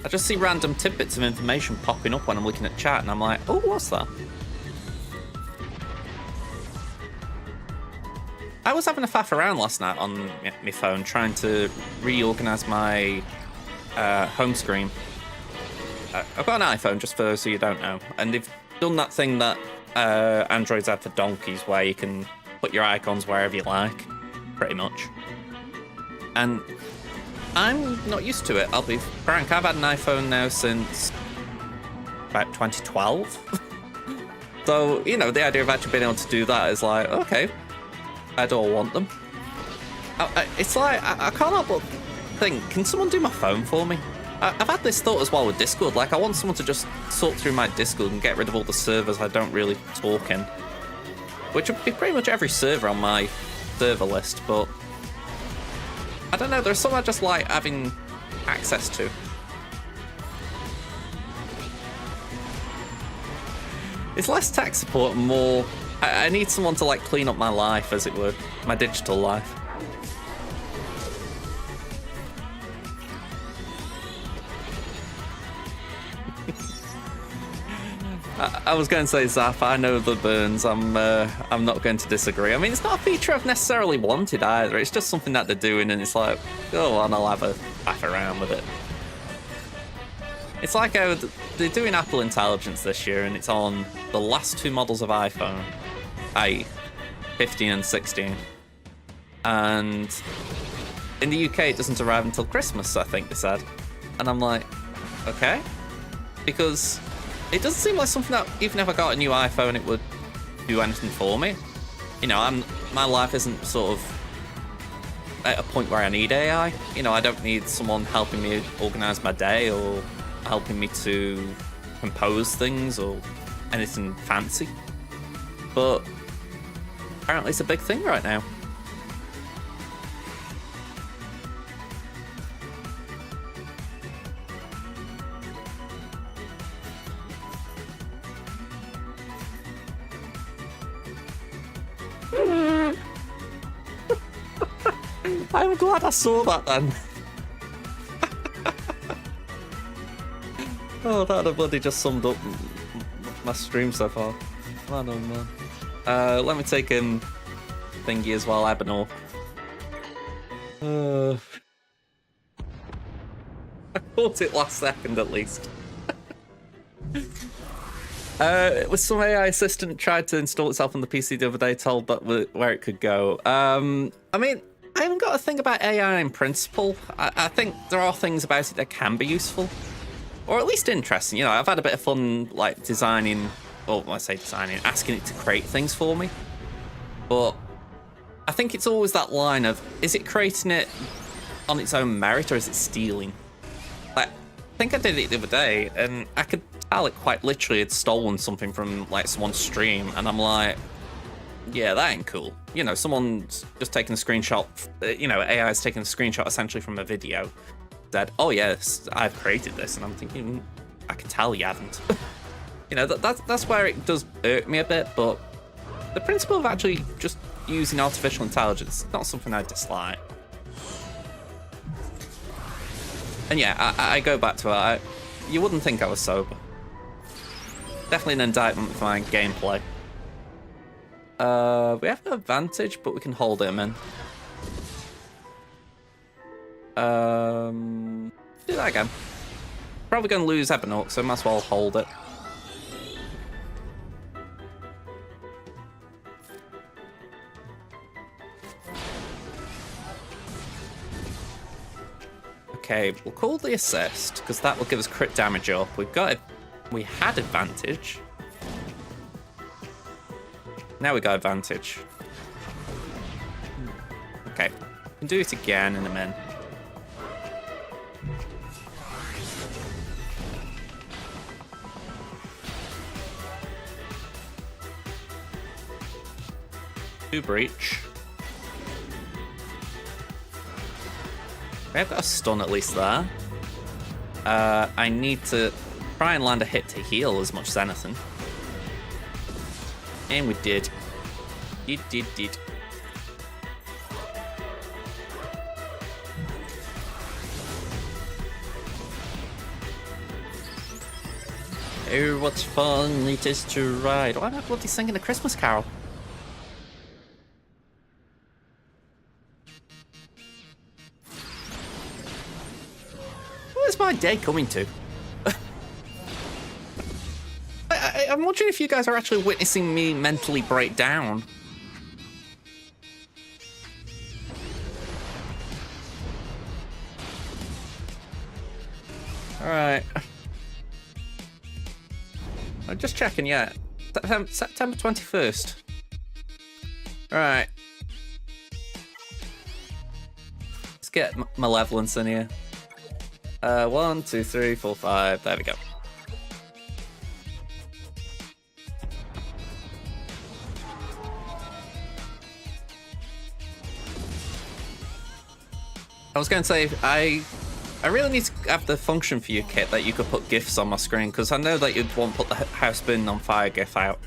[SPEAKER 1] I just see random tidbits of information popping up when I'm looking at chat, and I'm like, oh, what's that? I was having a faff around last night on my phone, trying to reorganize my home screen. I've got an iPhone, just for so you don't know, and they've done that thing that Android's had for donkeys, where you can put your icons wherever you like, pretty much. And I'm not used to it, I'll be frank. I've had an iPhone now since about 2012. So, you know, the idea of actually being able to do that is like, okay, I don't want them. It's like, I can't help but think, can someone do my phone for me? I've had this thought as well with Discord, like I want someone to just sort through my Discord and get rid of all the servers I don't really talk in. Which would be pretty much every server on my server list, but I don't know, there's some I just like having access to. It's less tech support and more, I need someone to like clean up my life, as it were, my digital life. I was going to say, Zap, I know the burns. I'm not going to disagree. I mean, it's not a feature I've necessarily wanted either. It's just something that they're doing, and it's like, go on, I'll have a faff around with it. It's like how they're doing Apple Intelligence this year, and it's on the last two models of iPhone, i.e. 15 and 16. And in the UK, it doesn't arrive until Christmas, I think they said. And I'm like, okay. Because it doesn't seem like something that, even if I got a new iPhone, it would do anything for me. You know, my life isn't sort of at a point where I need AI. You know, I don't need someone helping me organize my day or helping me to compose things or anything fancy. But apparently it's a big thing right now. I'm glad I saw that then. Oh, that would have bloody just summed up my stream so far. Man, oh man. Let me take in thingy as well, Ebenor. I caught it last second at least. With some AI assistant tried to install itself on the PC the other day, told that where it could go. I mean, I haven't got got a thing about AI in principle. I think there are things about it that can be useful, or at least interesting. You know, I've had a bit of fun like designing, or when I say designing, asking it to create things for me. But I think it's always that line of, is it creating it on its own merit or is it stealing? Like, I think I did it the other day, and I could tell it quite literally had stolen something from like someone's stream, and I'm like, yeah, that ain't cool. You know, someone's just taking a screenshot, you know, AI is taking a screenshot essentially from a video, said, oh yes, I've created this, and I'm thinking, I can tell you haven't. You know, that's where it does irk me a bit, but the principle of actually just using artificial intelligence is not something I dislike. And yeah, I go back to it. You wouldn't think I was sober. Definitely an indictment for my gameplay. We have an advantage, but we can hold him in. Do that again. Probably going to lose Ebenort, so might as well hold it. Okay, we'll call the assist, because that will give us crit damage up. We had advantage. Now we got advantage. Okay, we can do it again in a minute. Two breach. I've got a stun at least there. I need to try and land a hit to heal as much as anything. And we did. Did. Oh, what fun it is to ride. Why am I bloody singing a Christmas carol? Where's my day coming to? I'm wondering if you guys are actually witnessing me mentally break down. Alright. I'm just checking, yeah. September 21st. Alright. Let's get Malevolence in here. 1, 2, 3, 4, 5. There we go. I was going to say, I really need to have the function for your kit that you could put GIFs on my screen, because I know that you'd want to put the house burning on fire GIF out.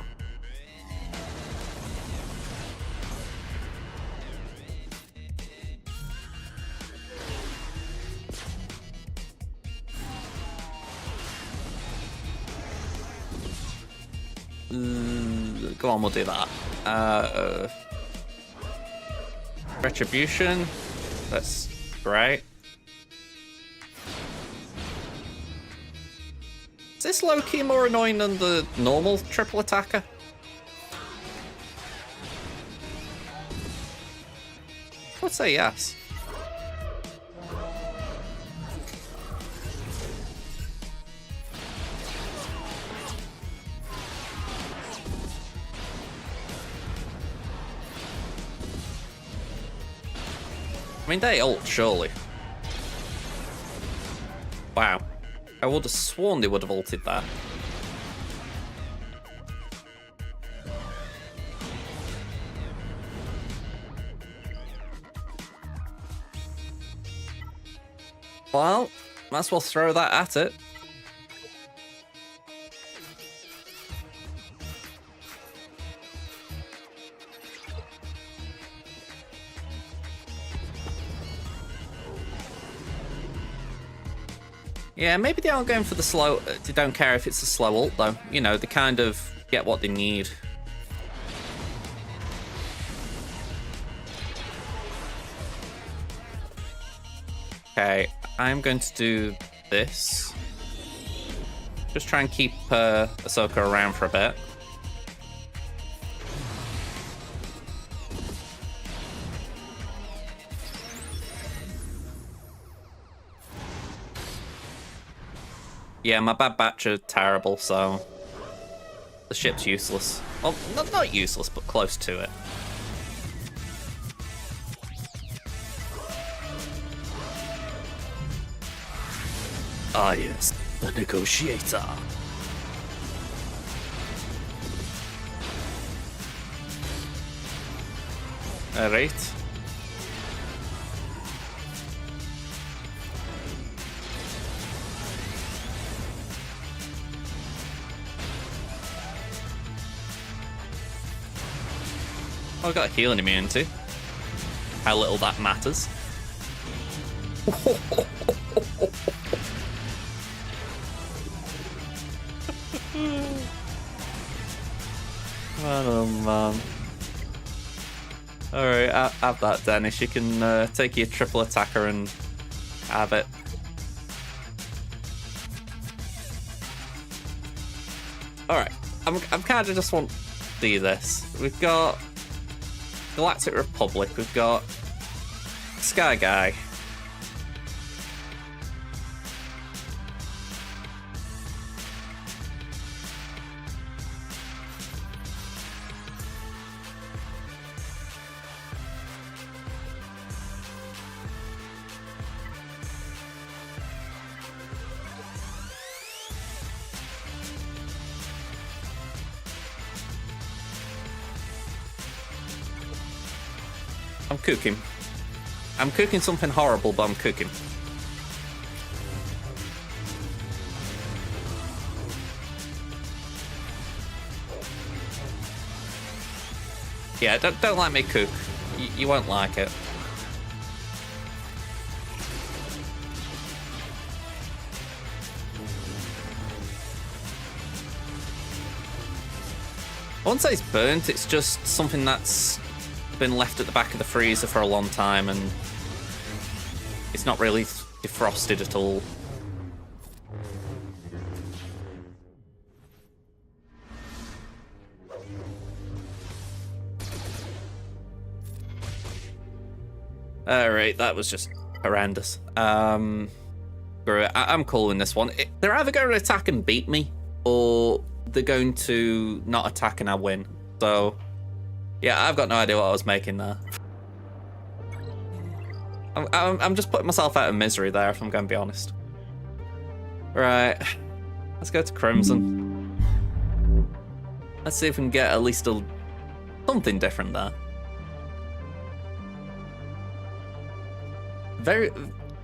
[SPEAKER 1] Go on, we'll do that. Retribution. That's great. Is this low-key more annoying than the normal triple attacker? I would say yes. I mean, they ult, surely. Wow. I would have sworn they would have ulted that. Well, might as well throw that at it. Yeah, maybe they aren't going for the slow. They don't care if it's a slow ult, though. You know, they kind of get what they need. Okay, I'm going to do this. Just try and keep Ahsoka around for a bit. Yeah, my bad batch are terrible, so the ship's useless. Well, not useless, but close to it. Ah, yes, the negotiator. Alright. I've got a healing immunity. How little that matters. Oh man. Alright, have that, Dennis. You can take your triple attacker and have it. Alright, I'm kind of just want to do this. We've got Galactic Republic, we've got Sky Guy. I'm cooking. I'm cooking something horrible, but I'm cooking. Yeah, don't let me cook. You won't like it. I won't say it's burnt, it's just something that's been left at the back of the freezer for a long time and it's not really defrosted at all. Alright, that was just horrendous. I'm calling this one. They're either going to attack and beat me, or they're going to not attack and I win. So, yeah, I've got no idea what I was making there. I'm just putting myself out of misery there, if I'm going to be honest. Right, let's go to Crimson. Let's see if we can get at least something different there.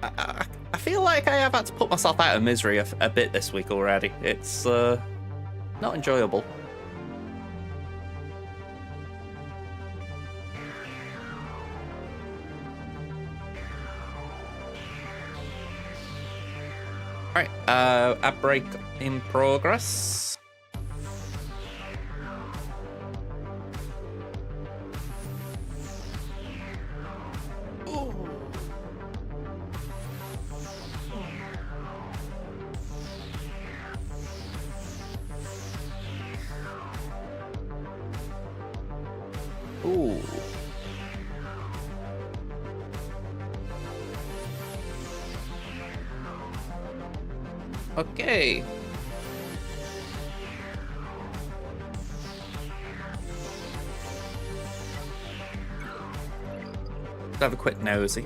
[SPEAKER 1] I feel like I have had to put myself out of misery a bit this week already. It's not enjoyable. Alright, outbreak in progress. Ooh. Okay. Let's have a quick nosy.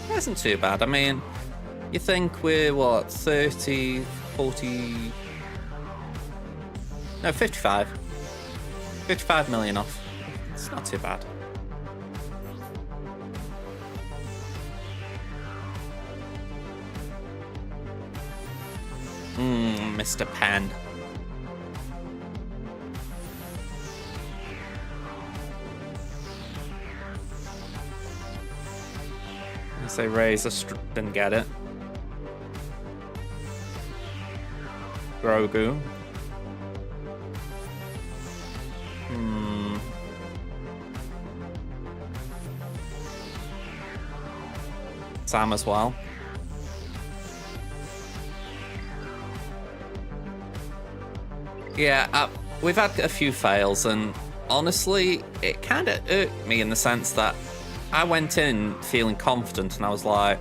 [SPEAKER 1] That isn't too bad. I mean, you think we're what, 30, 40... No, 55. 55 million off. It's not too bad. Mr. Penn. I say Razor didn't get it. Grogu. Sam as well. Yeah, we've had a few fails, and honestly, it kind of irked me in the sense that I went in feeling confident, and I was like,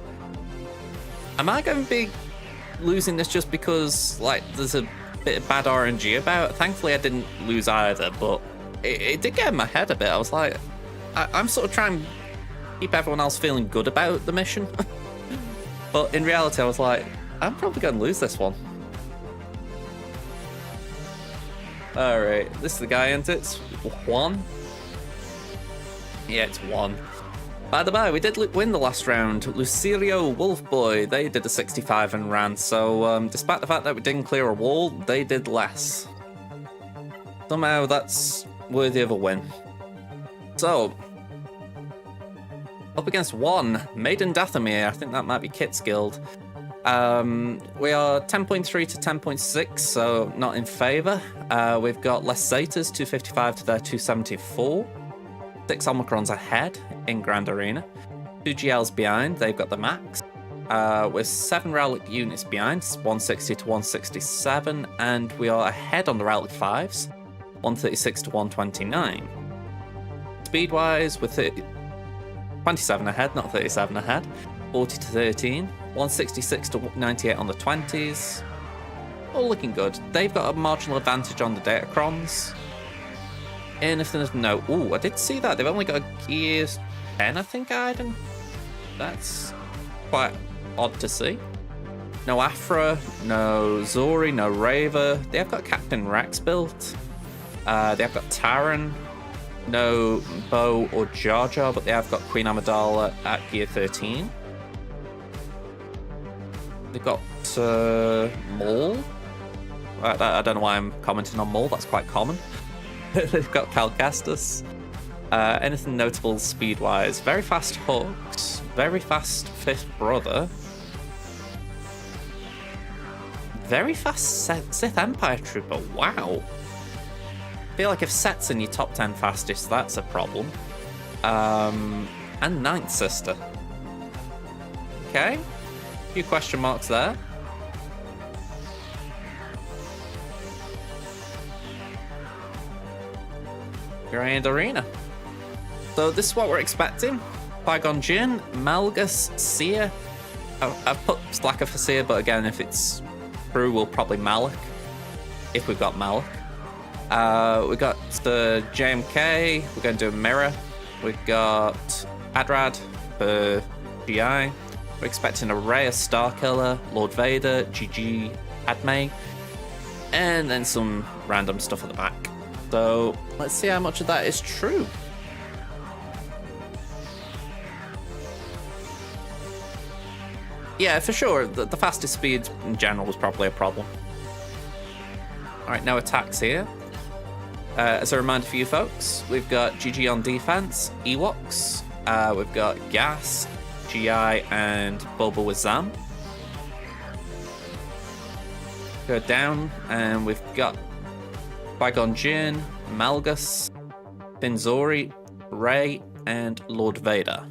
[SPEAKER 1] am I going to be losing this just because, like, there's a bit of bad RNG about it? Thankfully, I didn't lose either, but it did get in my head a bit. I was like, I'm sort of trying to keep everyone else feeling good about the mission. But in reality, I was like, I'm probably going to lose this one. Alright, this is the guy, isn't it? It's Juan. Yeah, it's Juan. By the by, we did win the last round. Lucirio Wolfboy, they did a 65 and ran, so despite the fact that we didn't clear a wall, they did less. Somehow that's worthy of a win. So, up against one, Maiden Dathomir. I think that might be Kit's guild. We are 10.3 to 10.6, so not in favour. We've got less Zetas, 255 to their 274. 6 Omicrons ahead in Grand Arena. 2 GLs behind, they've got the max. With 7 Relic units behind, 160 to 167, and we are ahead on the Relic 5s, 136 to 129. Speed-wise, with 27 ahead, not 37 ahead, 40 to 13, 166 to 98 on the 20s. All looking good. They've got a marginal advantage on the Datacrons. Anything of note? Ooh, I did see that. They've only got a Gear 10, I think, Aiden. That's quite odd to see. No Afra, no Zori, no Raver. They have got Captain Rex built. They have got Taran. No Bo or Jar Jar, but they have got Queen Amidala at Gear 13. They've got Maul. I don't know why I'm commenting on Maul, that's quite common. They've got Calcastus. Anything notable speed-wise? Very fast Hooks. Very fast Fifth Brother. Very fast Sith Empire Trooper. Wow. I feel like if Set's in your top 10 fastest, that's a problem. And Ninth Sister. Okay. A few question marks there. Grand Arena. So this is what we're expecting. Qui-Gon Jinn, Malgus, Seer. I've put Slacker for Seer, but again, if it's true, we'll probably Malak. If we've got Malak. We got the JMK. We're going to do a Mirror. We've got Adrad for GI. We're expecting a Rey, a Starkiller, Lord Vader, GG, Padme, and then some random stuff at the back. So let's see how much of that is true. Yeah, for sure, the fastest speed in general was probably a problem. Alright, no attacks here. As a reminder for you folks, we've got GG on defense, Ewoks, we've got Gas, GI, and Boba with Zam. Go down, and we've got Qui-Gon Jinn, Malgus, Din Zori, Rey, and Lord Vader.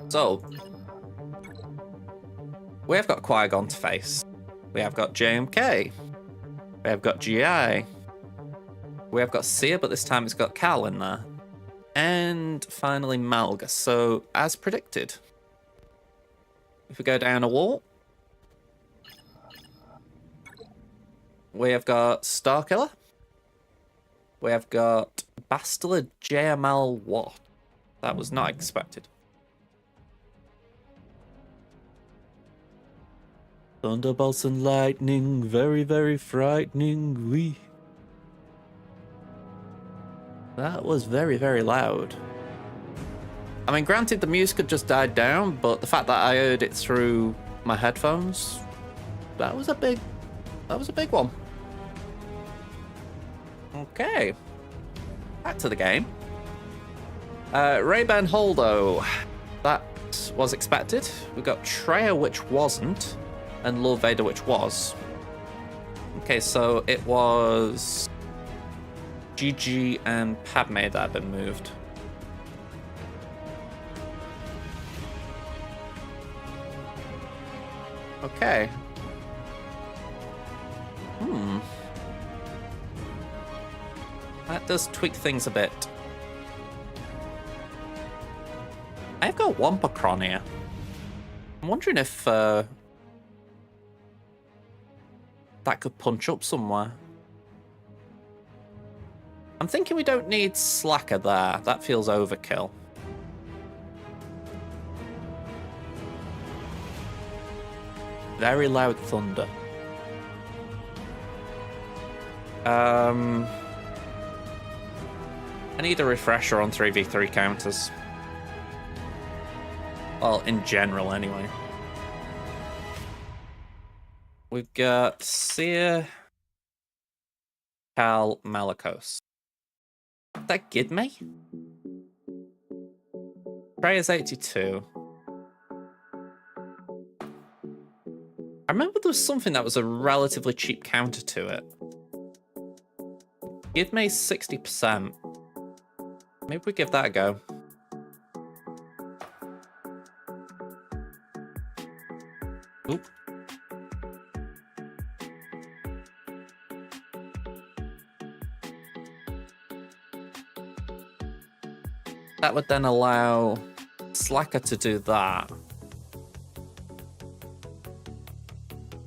[SPEAKER 1] So, we have got Qui-Gon to face. We have got JMK. We have got GI. We have got Seer, but this time it's got Cal in there. And finally Malgus. So, as predicted, if we go down a wall, we have got Starkiller. We have got Bastila JML Watt. That was not expected. Thunderbolts and lightning, very, very frightening. Wee. That was very, very loud. I mean, granted, the music had just died down, but the fact that I heard it through my headphones, that was a big one. Okay. Back to the game. Ray-Ban Holdo. That was expected. We got Traya, which wasn't, and Lord Vader, which was. Okay, so it was GG and Padme that had been moved. Okay. That does tweak things a bit. I've got Wampacron here. I'm wondering if that could punch up somewhere. I'm thinking we don't need Slacker there. That feels overkill. Very loud thunder. I need a refresher on 3v3 counters. Well, in general, anyway. We've got Seer, Cal, Malicos. Is that Gidme? Freya's 82. I remember there was something that was a relatively cheap counter to it. Gidme's 60%. Maybe we give that a go. Oop. That would then allow Slacker to do that.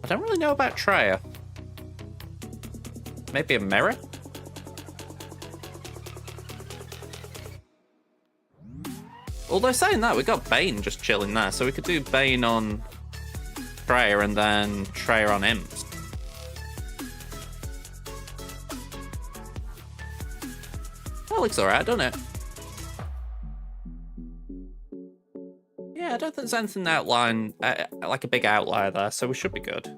[SPEAKER 1] I don't really know about Treya. Maybe a mirror? Although saying that, we got Bane just chilling there, so we could do Bane on Treya and then Treya on Imps. That looks alright, doesn't it? Yeah, I don't think there's anything outline, like a big outlier there, so we should be good.